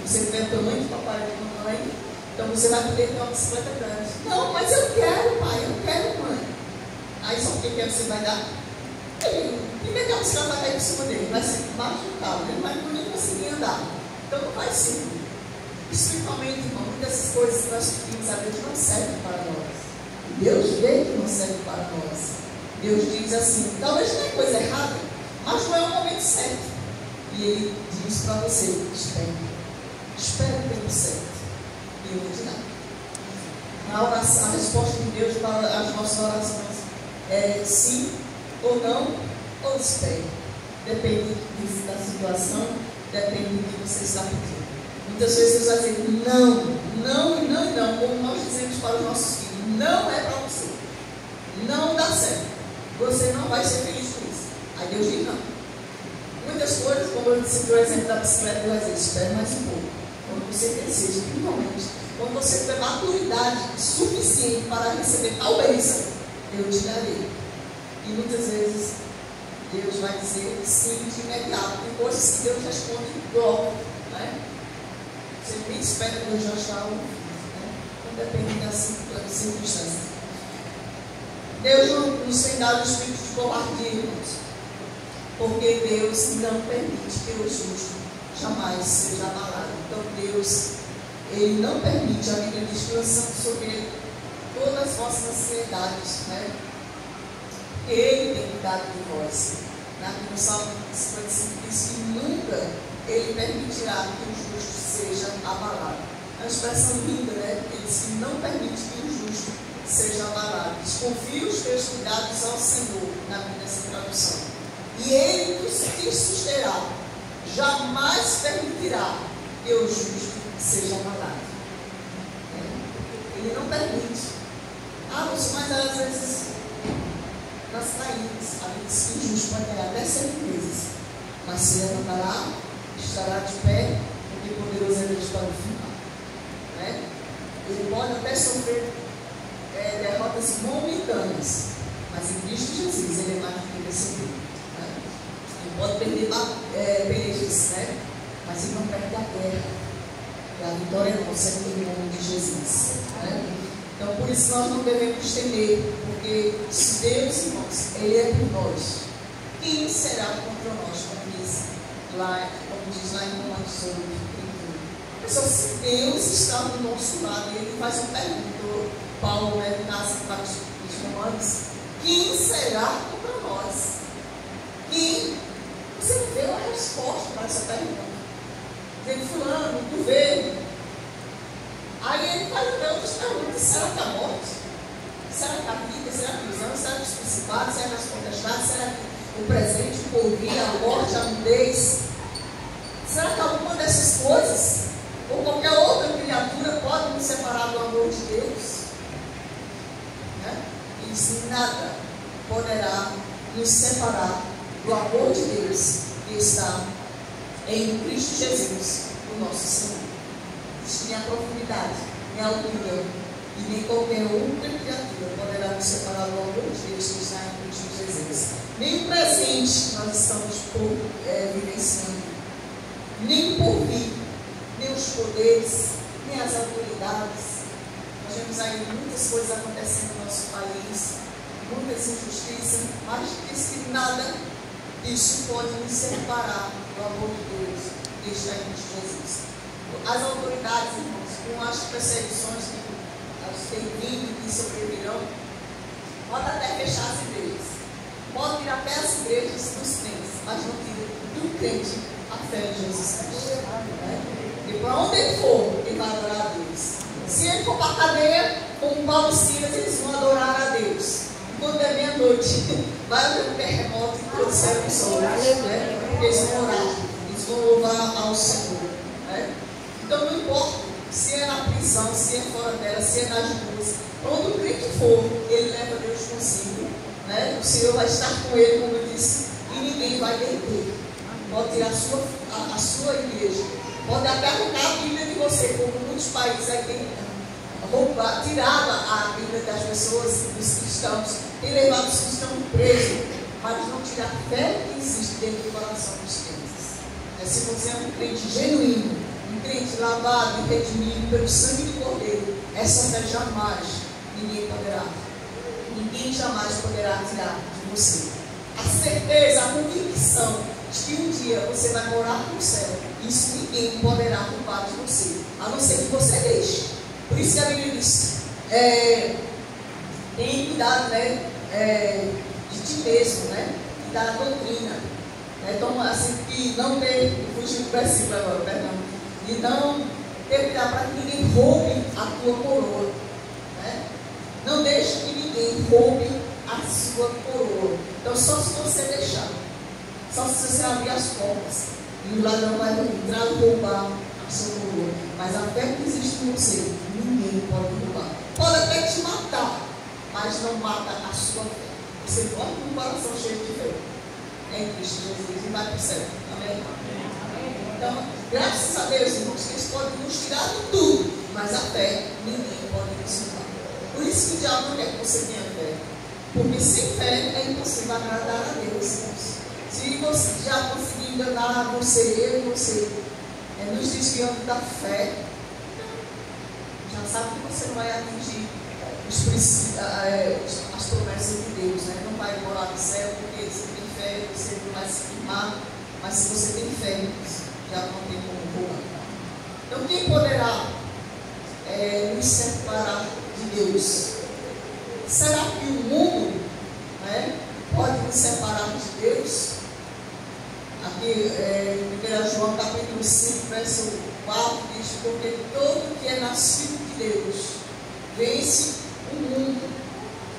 Você tiver o tamanho de papai e de mamãe, Então você vai poder ter uma bicicleta grande. Não, mas eu quero, pai, eu quero, mãe. Aí só porque você vai dar. Primeiro que a bicicleta vai cair por cima dele, vai ser debaixo do carro, ele vai nem conseguir andar. Então não vai ser. Espiritualmente, irmão, muitas dessas coisas que nós pedimos a Deus não servem para nós. Deus vê que não serve para nós. Deus diz assim, talvez tenha coisa errada, mas não é o momento certo. E Ele diz para você, espere o tempo certo. E eu vou te dar. A resposta de Deus para as nossas orações é sim ou não, ou espere. Depende da situação, depende do que você está pedindo. Muitas vezes Deus vai dizer não, não e não e não, como nós dizemos para os nossos filhos, não é para você. Não dá certo. Você não vai ser feliz com isso. Aí Deus diz não. Muitas coisas, como eu disse, por exemplo, da bicicleta, Ele vai dizer, espere mais um pouco. Quando você crescer espiritualmente, quando você tiver maturidade suficiente para receber tal bênção, eu te darei. E muitas vezes Deus vai dizer sim de imediato. Tem coisas que Deus responde logo, né? Você nem espera que Deus já está ouvindo, né? Então depende das circunstâncias. Deus não nos tem dado o espírito de covardia, irmãos, porque Deus não permite que o justo jamais seja abalado. Então Deus, Ele não permite, a Bíblia diz que lançamos sobre Ele todas as vossas ansiedades, né? Ele tem cuidado de vós. No Salmo 55 diz que nunca Ele permitirá que o justo seja abalado. É uma expressão linda, né? Ele diz que não permite que o justo seja abalado. Desconfie os teus cuidados ao Senhor, nessa tradução. E Ele te susterá. Jamais permitirá que o justo seja abalado. Ele não permite. Mas às vezes nós caímos. A Bíblia diz que o justo vai cair até 7 vezes. Mas se levantará, estará de pé, porque poderoso é Deus para o final. Né? Ele pode até sofrer derrotas momentâneas, mas em Cristo Jesus Ele é mais do que vencedor. Né? Ele pode perder pelejas, né? Mas Ele não perde a guerra. E a vitória é nossa em nome de Jesus. Né? Então por isso nós não devemos temer, porque se Deus, irmãos, Ele é por nós, quem será contra nós? Como diz lá em Romanos 8, 31. Pessoal, se Deus está do nosso lado, Ele faz uma pergunta. Paulo, né, nas cartas dos Romanos, quem será contra nós? Quem? Você não vê uma resposta para essa pergunta. Dizendo, fulano, tu vê. Aí ele faz outras perguntas. Será que a morte? Será que a vida? Será que os anos? Será que os principados? Será que as potestades? Será que o presente, o porvir, a morte, a nudez? Será que alguma dessas coisas, ou qualquer outra criatura, pode nos separar do amor de Deus? E nada poderá nos separar do amor de Deus que está em Cristo Jesus, o nosso Senhor. Isso nem a profundidade, nem a altura, e nem qualquer outra criatura poderá nos separar do amor de Deus que está em Cristo Jesus. Nem o presente nós estamos vivenciando, nem o porvir, nem os poderes, nem as autoridades. Nós vemos aí muitas coisas acontecendo no nosso país, muitas injustiças, mas diz que nada disso pode nos separar do amor de Deus que está em Cristo Jesus. As autoridades, irmãos, com as perseguições que têm vindo e que sobrevirão, pode até fechar as igrejas, pode tirar até as igrejas dos crentes, mas não tira do crente a fé em Jesus Cristo. E para onde ele for, ele vai adorar a Deus. Se ele for para a cadeia, como Paulo e Silas, eles vão adorar a Deus. Quando é meia-noite, vai haver um terremoto e todos serão soltos, né? Eles vão orar, eles vão louvar ao Senhor. Né? Então não importa se é na prisão, se é fora dela, se é nas ruas, onde o crente for, ele leva Deus consigo. Né? O Senhor vai estar com ele, como eu disse, e ninguém vai deter. Pode tirar a sua igreja, pode até arrancar a Bíblia de você, como muitos países aí têm tirado a Bíblia das pessoas, dos cristãos, tem levado os cristãos presos, mas não tira a fé que existe dentro do coração dos crentes. Se você é um crente genuíno, um crente lavado e redimido pelo sangue do Cordeiro, essa fé jamais ninguém jamais poderá tirar de você. A certeza, a convicção de que um dia você vai morar no céu, isso ninguém poderá roubar de você, a não ser que você deixe. Por isso que a Bíblia diz, tem cuidado, de ti mesmo, e da doutrina. Então, assim, que não ter, fugindo do versículo agora, perdão, e não ter cuidado para que ninguém roube a tua coroa. Não deixe que ninguém roube a sua coroa. Então, só se você deixar, só se você abrir as portas, e o ladrão vai entrar e roubar a sua coroa. Mas a fé que existe em você, ninguém pode roubar. Pode até te matar, mas não mata a sua fé. Você pode ter um coração cheio de fé em Cristo Jesus e vai para o céu. Amém? Então, graças a Deus, irmãos, que eles podem nos tirar de tudo, mas a fé ninguém pode nos tirar. Por isso que o diabo não quer que você tenha fé. Porque sem fé é impossível agradar a Deus, irmãos. Se você já conseguir enganar você, eu e você, nos desviando da fé, já sabe que você não vai atingir as promessas de Deus, não vai morar no céu, porque você tem fé, você não vai se queimar, mas se você tem fé, já não tem como roubar. Então, quem poderá nos separar de Deus? Será que o mundo pode nos separar de Deus? Aqui em 1 João capítulo 5, verso 4, diz: porque todo que é nascido de Deus vence o mundo,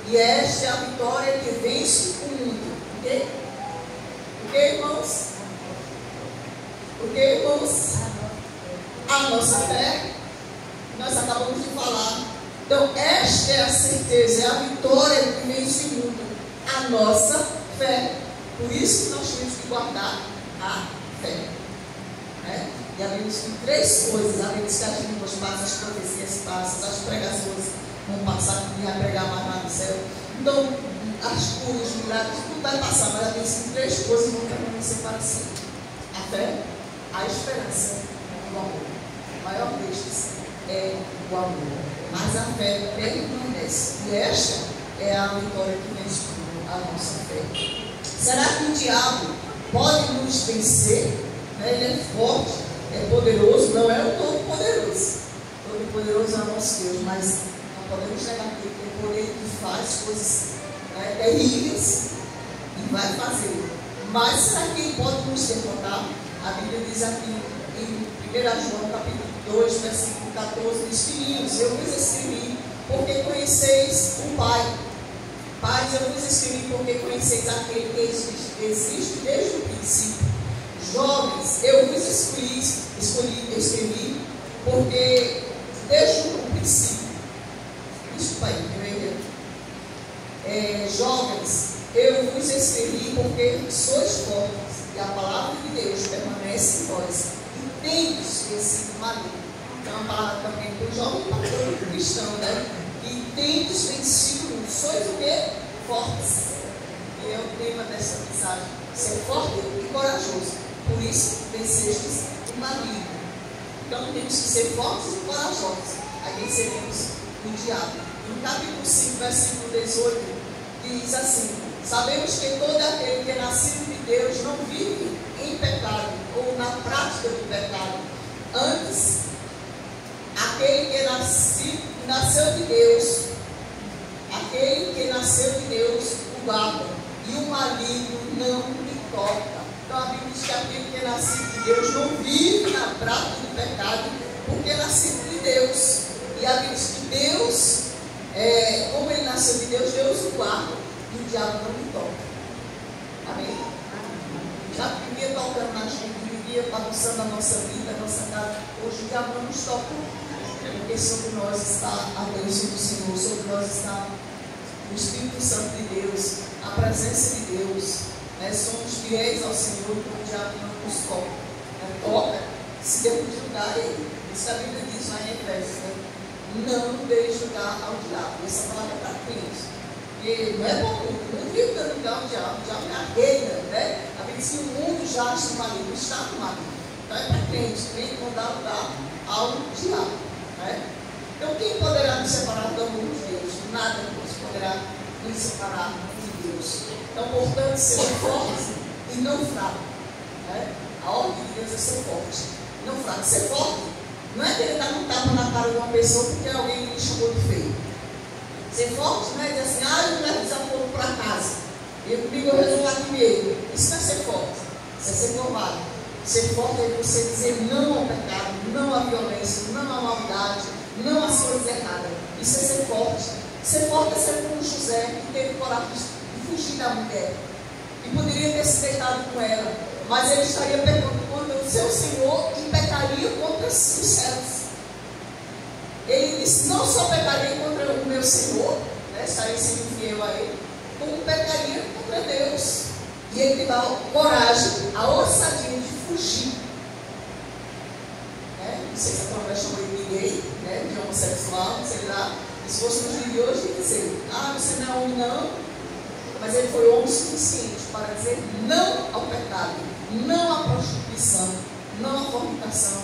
e esta é a vitória que vence o mundo. Ok? Ok, irmãos? Ok, irmãos? A nossa fé, nós acabamos de falar. Então, esta é a certeza, é a vitória que vence o mundo, a nossa fé. Por isso que nós temos que guardar a fé. E a Bíblia diz que 3 coisas: a Bíblia diz que as línguas passam, as profecias passam, as pregações vão passar, que vai pregar mais lá no céu. Então, as curas, os milagres, tudo vai passar, mas a Bíblia diz que 3 coisas vão permanecer para sempre: a fé, a esperança e o amor. O maior destes é o amor. Mas a fé permanece. E esta é a vitória que vence a nossa fé. Será que o diabo pode nos vencer? Ele é forte, é poderoso, não é o Todo-Poderoso. Todo-Poderoso é o nosso Deus, mas não podemos negar que ele tem poder que faz coisas terríveis e vai fazer. Mas será que ele pode nos derrotar? A Bíblia diz aqui em 1 João capítulo 2, versículo 14, diz: filhinhos, eu vos escrevi porque conheceis o Pai. Pais, eu vos escrevi porque conheceis aquele que existe desde o princípio. Jovens, eu vos escrevi porque desde o princípio. Desculpa aí, jovens, eu vos escrevi porque sois fortes e a palavra de Deus permanece em vós. E tendes vencido o maligno. Então, a palavra também para o jovem para todo cristão, E tendes vencido. Sois o quê? Fortes. E é o tema dessa mensagem: ser forte e corajoso. Por isso, vencestes o maligno. Então, temos que ser fortes e corajosos. Aí venceremos o diabo. No capítulo 5, versículo 18, diz assim: sabemos que todo aquele que é nascido de Deus não vive em pecado ou na prática do pecado. Antes, aquele que nasceu de Deus, aquele que nasceu de Deus o guarda, e o maligno não lhe toca. Então a Bíblia diz que aquele que é nascido de Deus não vive na prática do pecado, porque é nascido de Deus. E a Bíblia diz que Deus, como ele nasceu de Deus, Deus o guarda, e o diabo não lhe toca. Amém? Já vivia tocando na gente, vivia bagunçando a nossa vida, a nossa casa. Hoje o diabo não nos toca, porque sobre nós está a bênção do Senhor, sobre nós está o Espírito Santo de Deus, a presença de Deus. Somos fiéis ao Senhor, porque o diabo não nos toca. Toca se Deus julgar ele. Isso a Bíblia diz lá em Efésios: não deixe julgar ao diabo. Essa palavra é para crente. Porque não é bom, não viu dando lugar ao diabo. O diabo é a reina, A Bíblia diz que o mundo jaz no maligno, está no maligno. Então é para crente, crente não dá lugar ao diabo. Então quem poderá nos separar do amor de Deus. Nada nos poderá nos separar de Deus. Então, portanto, seja forte e não fraco. Né? A ordem de Deus é ser forte, não fraco. Ser forte não é querer dar um tapa na cara de uma pessoa porque alguém lhe chamou de feio. Ser forte não é dizer assim, eu não levo desaforo para casa. Eu comigo eu resolvo aqui mesmo. Isso não é ser forte, isso é ser covarde. Ser forte é você dizer não ao pecado, não à violência, não à maldade, não às coisas erradas. Isso é ser forte. Ser forte é ser como José, que teve coragem de fugir da mulher. E poderia ter se deitado com ela, mas ele estaria pecando contra o seu Senhor e pecaria contra os céus. Ele disse, não só pecaria contra o meu Senhor, né, estaria sendo fiel a ele, como pecaria contra Deus. E ele teve a coragem, a ousadia de fugir. Né? Não sei se a palavra chama ele de gay, né, de homossexual, sei lá. Se fosse no dia de hoje, ia dizer, você não é homem, não. Mas ele foi homem suficiente para dizer não ao pecado, não à prostituição, não à fornicação.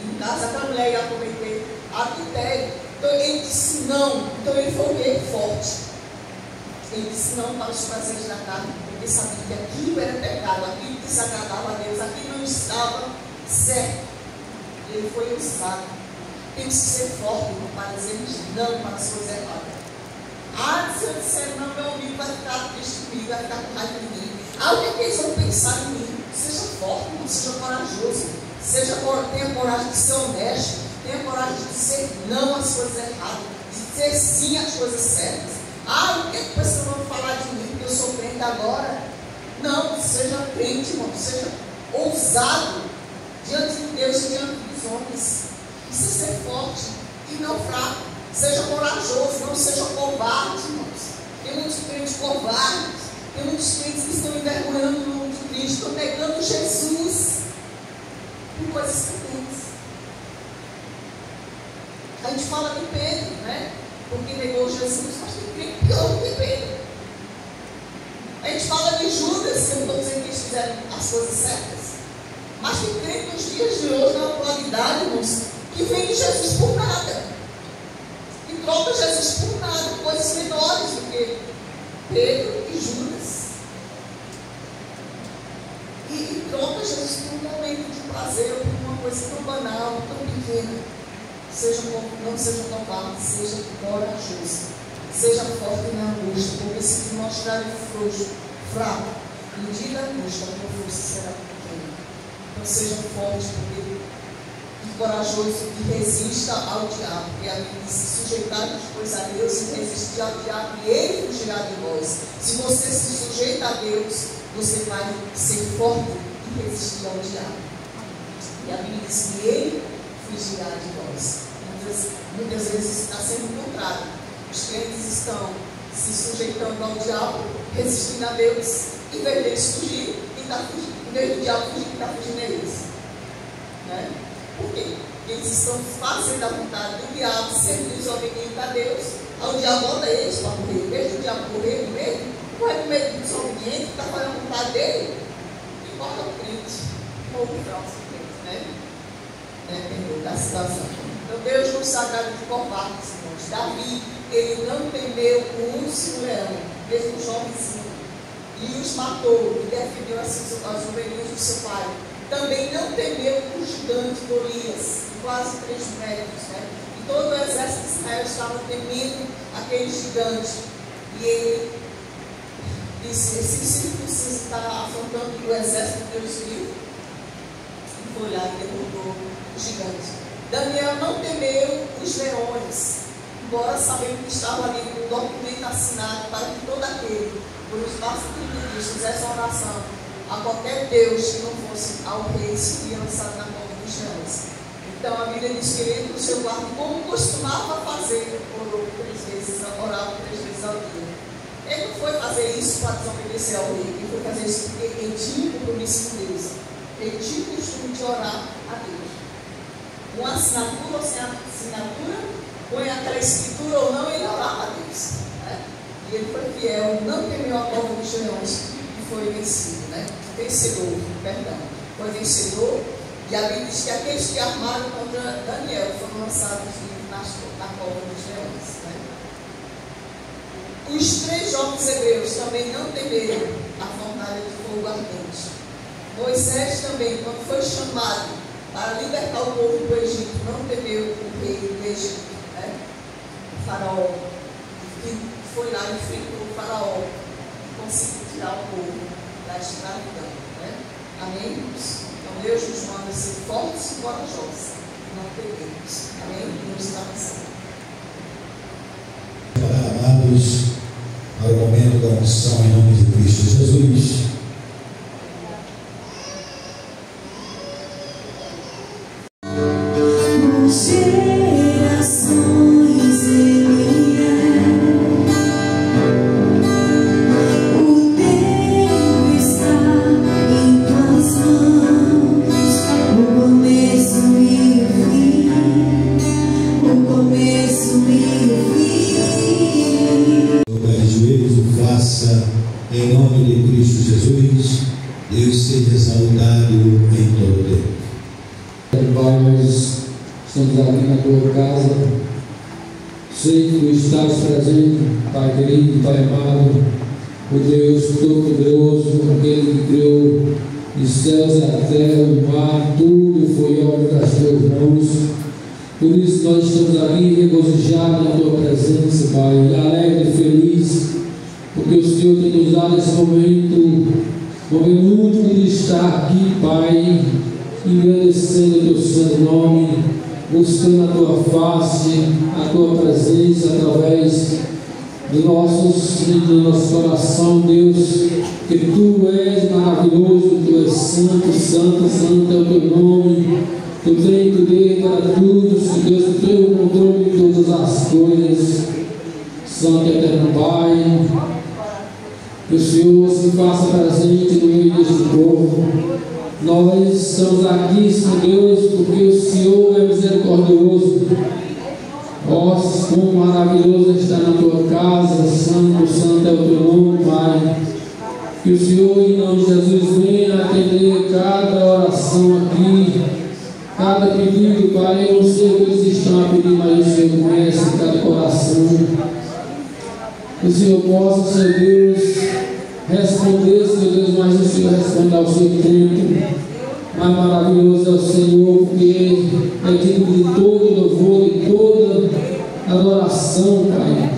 Em casa, aquela mulher ia cometer adultério. Então ele disse não. Então ele foi o quê? Forte. Ele disse não para os prazeres da carne, porque sabia que aquilo era pecado, aquilo desagradava a Deus, aquilo não estava certo. Ele foi ousado. Temos que ser forte para dizermos não para as coisas erradas. Se eu disser não, meu amigo vai ficar triste comigo, vai ficar com raiva de mim. O que é que eles vão pensar em mim? Seja forte, não seja corajoso. Tenha coragem de ser honesto, tenha coragem de dizer não às coisas erradas, de dizer sim às coisas certas. O que é que as pessoas vão falar de mim, que eu sou crente agora? Não, seja crente, irmão, seja ousado diante de Deus e diante dos homens. Isso é ser forte e não fraco. Seja corajoso, não seja covarde, irmãos. Tem muitos crentes covardes, tem muitos crentes que estão envergonhando o nome de Cristo, estão negando Jesus por coisas pequenas. A gente fala de Pedro, né? Porque negou Jesus, mas tem crente pior do que Pedro. A gente fala de Judas, que eu não estou dizendo que eles fizeram as coisas certas, mas tem crente nos dias de hoje, na atualidade, irmãos, que vende Jesus por nada, que troca Jesus por nada, coisas menores do que Pedro e Judas, e troca Jesus por um momento de prazer, por uma coisa tão banal, tão pequena. Não seja covarde, seja corajoso, seja forte na angústia, porque se te mostrar fraco, no dia da angústia, a tua força será pequena. Então seja forte, e corajoso, e resista ao diabo, porque a Bíblia diz: sujeitai-vos, pois, a Deus, e resistir ao diabo, e ele fugirá de vós. Se você se sujeita a Deus, você vai ser forte e resistir ao diabo. E a Bíblia diz que ele fugirá de vós. Muitas vezes está sendo o contrário. Os crentes estão se sujeitando ao diabo, resistindo a Deus, em vez deles fugir, quem está fugindo? Em vez do diabo fugir, quem está fugindo é eles. Né? Por quê? Porque eles estão fazendo a vontade do diabo, sendo desobedientes a Deus. Aí o diabo bota eles para morrer. Em vez do diabo morrer com medo, corre com medo do desobediente, que está fazendo a vontade dele, e bota o crente, ou o próximo crente, né? Dependendo da situação. Então Deus nos sagrado de covardes, irmãos. Davi, ele não temeu o urso leão, mesmo jovenzinho, e os matou, e defendeu as ovelhas do seu pai. Também não temeu o gigante Golias, quase 3 metros, né? E todo o exército de Israel estava temendo aquele gigante. E ele disse: se você está afrontando o exército de Deus vivo, e foi lá e derrotou o gigante. Daniel não temeu os leões, embora sabendo que estava ali com um documento assinado para que todo aquele, por espaço de 30 dias, fizesse oração a qualquer Deus que não fosse ao rei, seria lançado na mão dos leões. Então a Bíblia diz que ele entra no seu quarto, como costumava fazer, orou 3 vezes, orava 3 vezes ao dia. Ele não foi fazer isso para desobedecer ao rei, ele foi fazer isso porque ele tinha um compromisso com Deus, ele tinha o costume de orar a Deus. Uma assinatura ou sem assinatura, põe aquela escritura ou não, ele orava a Deus. Né? E ele foi fiel, não temeu a cova dos leões e foi vencido, né? Vencedor, perdão. Foi vencedor, e a Bíblia diz que aqueles que armaram contra Daniel foram lançados na cova dos leões. Né? Os 3 jovens hebreus também não temeram a fornalha de fogo ardente. Moisés também, quando foi chamado para libertar o povo do Egito, não temeu o rei do Egito, né? O faraó, que foi lá e enfrentou o faraó e conseguiu tirar o povo da escravidão. Né? Amém, irmãos? Então Deus nos manda ser fortes e corajosos, não tememos. Amém? Deus está pensando. Amados, para o momento da unção em nome de Cristo Jesus. Gerações ele é, o tempo está em tuas mãos, o começo e o fim, o começo e o fim. Lugar de joelhos, o faça em nome de Cristo Jesus. Deus seja exaltado em todo o tempo. Pai, nós estamos aqui na tua casa, sei que tu estás presente, Pai querido, Pai amado, o Deus Todo-Poderoso, aquele que criou os céus e a terra, o mar, tudo foi obra das tuas mãos. Por isso nós estamos aqui regozijados na tua presença, Pai, alegre e feliz, porque o Senhor tem nos dado esse momento único de estar aqui, Pai, engrandecendo o teu santo nome, buscando a tua face, a tua presença através do nosso coração, Deus, que tu és maravilhoso, tu és santo, santo, santo é o teu nome, tu tens poder para tudo, Deus, tu tens o controle de todas as coisas, Santo e Eterno Pai, que o Senhor se faça presente no meio deste povo. Nós estamos aqui, Senhor Deus, porque o Senhor é misericordioso. Ó, quão maravilhoso está na tua casa, santo, santo é o teu nome, Pai. Que o Senhor, em nome de Jesus, venha atender cada oração aqui, cada pedido, Pai. Eu não sei o que eles estão a pedir, mas o Senhor conhece cada coração. Que o Senhor possa, Senhor Deus, responder, Senhor Deus, mas o Senhor responde ao seu tempo. Mais maravilhoso é o Senhor, porque é digno de todo louvor, de toda adoração, Pai.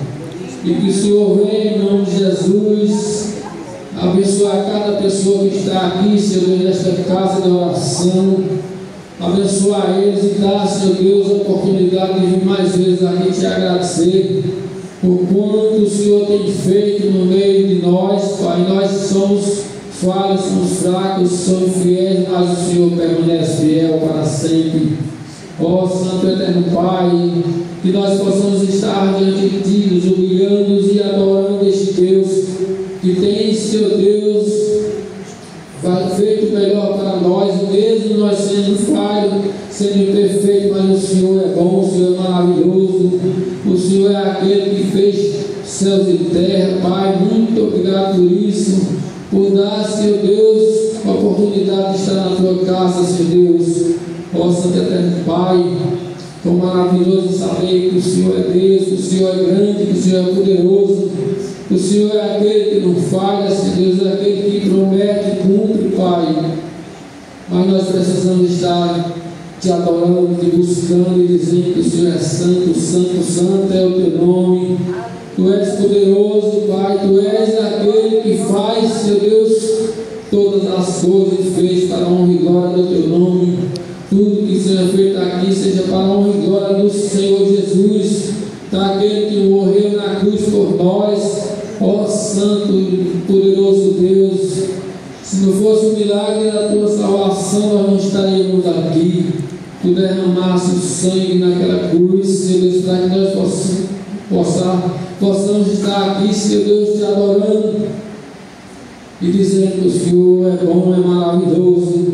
E que o Senhor venha, em nome de Jesus, abençoar cada pessoa que está aqui, Senhor Deus, nesta casa de oração. Abençoar eles e dar, Senhor Deus, a oportunidade de vir mais vezes aqui te agradecer por quanto o Senhor tem feito no meio de nós, Pai. Nós somos falhos, somos fracos, somos fiéis, mas o Senhor permanece fiel para sempre. Ó Santo Eterno Pai, que nós possamos estar diante de Ti, nos humilhando e adorando este Deus que tem, Senhor Deus, feito o melhor para nós, mesmo nós sendo falhos, sendo imperfeitos, mas o Senhor é bom, o Senhor é maravilhoso, o Senhor é aquele que fez céus e terra, Pai. Muito obrigado por isso, por dar, Senhor Deus, a oportunidade de estar na tua casa, Senhor Deus. Ó Santo Eterno Pai, tão maravilhoso saber que o Senhor é Deus, que o Senhor é grande, que o Senhor é poderoso, que o Senhor é aquele que não falha, Senhor Deus, é aquele que promete e cumpre, Pai. Mas nós precisamos estar te adorando, te buscando e dizendo que o Senhor é santo, santo, santo é o teu nome. Tu és poderoso, Pai, tu és aquele que faz, Senhor Deus, todas as coisas e fez para a honra e glória do teu nome. Tudo que seja feito aqui seja para a honra e glória do Senhor Jesus, daquele que morreu na cruz por nós. Ó Santo e poderoso Deus, se não fosse o milagre da tua salvação, nós não estaríamos aqui. Tu derramaste o sangue naquela cruz, Senhor Deus, para que nós possamos estar aqui, Senhor Deus, te adorando e dizendo que o Senhor é bom, é maravilhoso.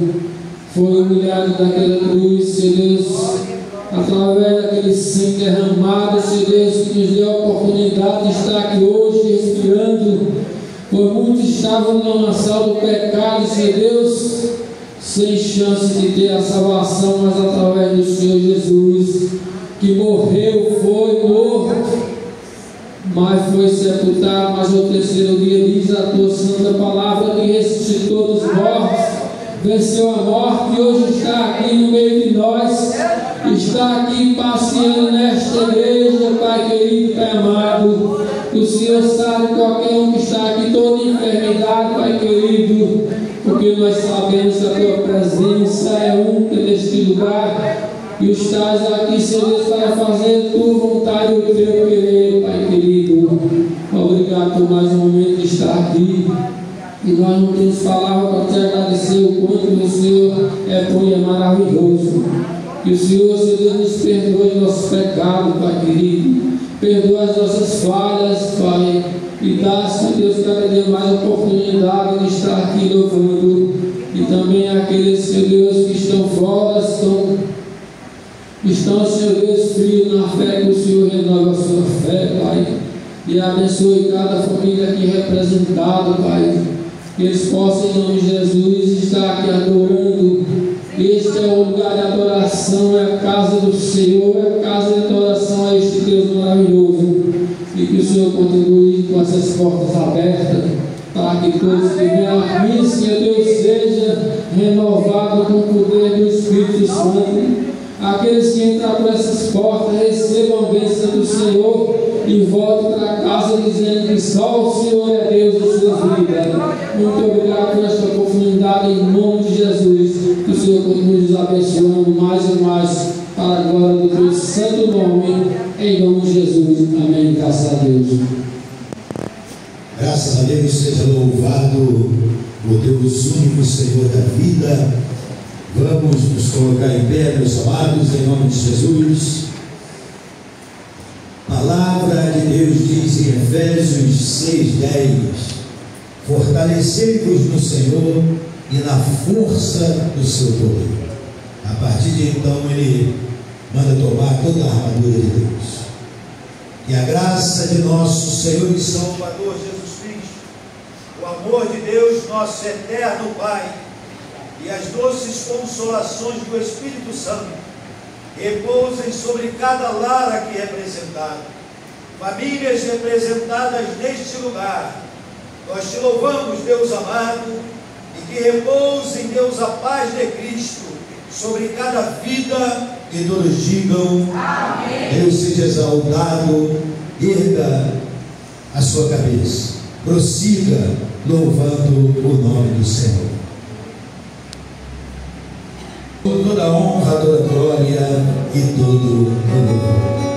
Foi humilhado naquela cruz, Senhor Deus, através daquele sangue derramado, Senhor Deus, que nos deu a oportunidade de estar aqui hoje respirando. Por muitos estavam no lamaçal do pecado, Senhor Deus, sem chance de ter a salvação, mas através do Senhor Jesus, que morreu, foi morto, mas foi sepultado, mas ao terceiro dia diz a tua santa palavra que ressuscitou dos mortos, venceu a morte e hoje está aqui no meio de nós, está aqui passeando nesta igreja, Pai querido, Pai amado. O Senhor sabe qualquer um que está aqui, toda enfermidade, Pai querido, porque nós sabemos que a tua presença é única neste lugar. E estás aqui, Senhor Deus, para fazer a tua vontade e o teu querer, Pai querido. Obrigado por mais um momento de estar aqui. E nós não temos palavras para te agradecer o quanto o Senhor é bom e é maravilhoso. Que o Senhor, Senhor Deus, nos perdoe os nossos pecados, Pai querido. Perdoa as nossas falhas, Pai. E dá, Senhor Deus, cada dia mais oportunidade de estar aqui louvando. E também aqueles, Senhor Deus, que estão fora, estão, Senhor Deus, frios na fé, que o Senhor renova a sua fé, Pai. E abençoe cada família aqui representada, Pai. Que eles possam, em nome de Jesus, estar aqui adorando. Este é o lugar de adoração, é a casa do Senhor, é a casa de adoração a este Deus maravilhoso. E que o Senhor continue com essas portas abertas, para que todos que venham aqui, Senhor Deus, seja renovado com o poder do Espírito Santo. Aqueles que entram por essas portas recebam a bênção do Senhor e voltem para casa dizendo que só o Senhor é Deus em suas vidas. Muito obrigado por esta oportunidade em nome de Jesus. Que o Senhor continue nos abençoando mais e mais para a glória do teu santo nome, em nome de Jesus. Amém. Graças a Deus. Graças a Deus, seja louvado o Deus único, Senhor da vida. Vamos nos colocar em pé, meus amados, em nome de Jesus. A palavra de Deus diz em Efésios 6:10: fortalecei-vos no Senhor e na força do seu poder. A partir de então, ele manda tomar toda a armadura de Deus. Que a graça de nosso Senhor e Salvador Jesus Cristo, o amor de Deus, nosso eterno Pai, e as doces consolações do Espírito Santo repousem sobre cada lar aqui representado, famílias representadas neste lugar. Nós te louvamos, Deus amado, e que repouse em Deus a paz de Cristo sobre cada vida, e todos digam amém. Deus seja exaltado. Erga a sua cabeça, prossiga louvando o nome do Senhor. Toda honra, toda glória e todo louvor.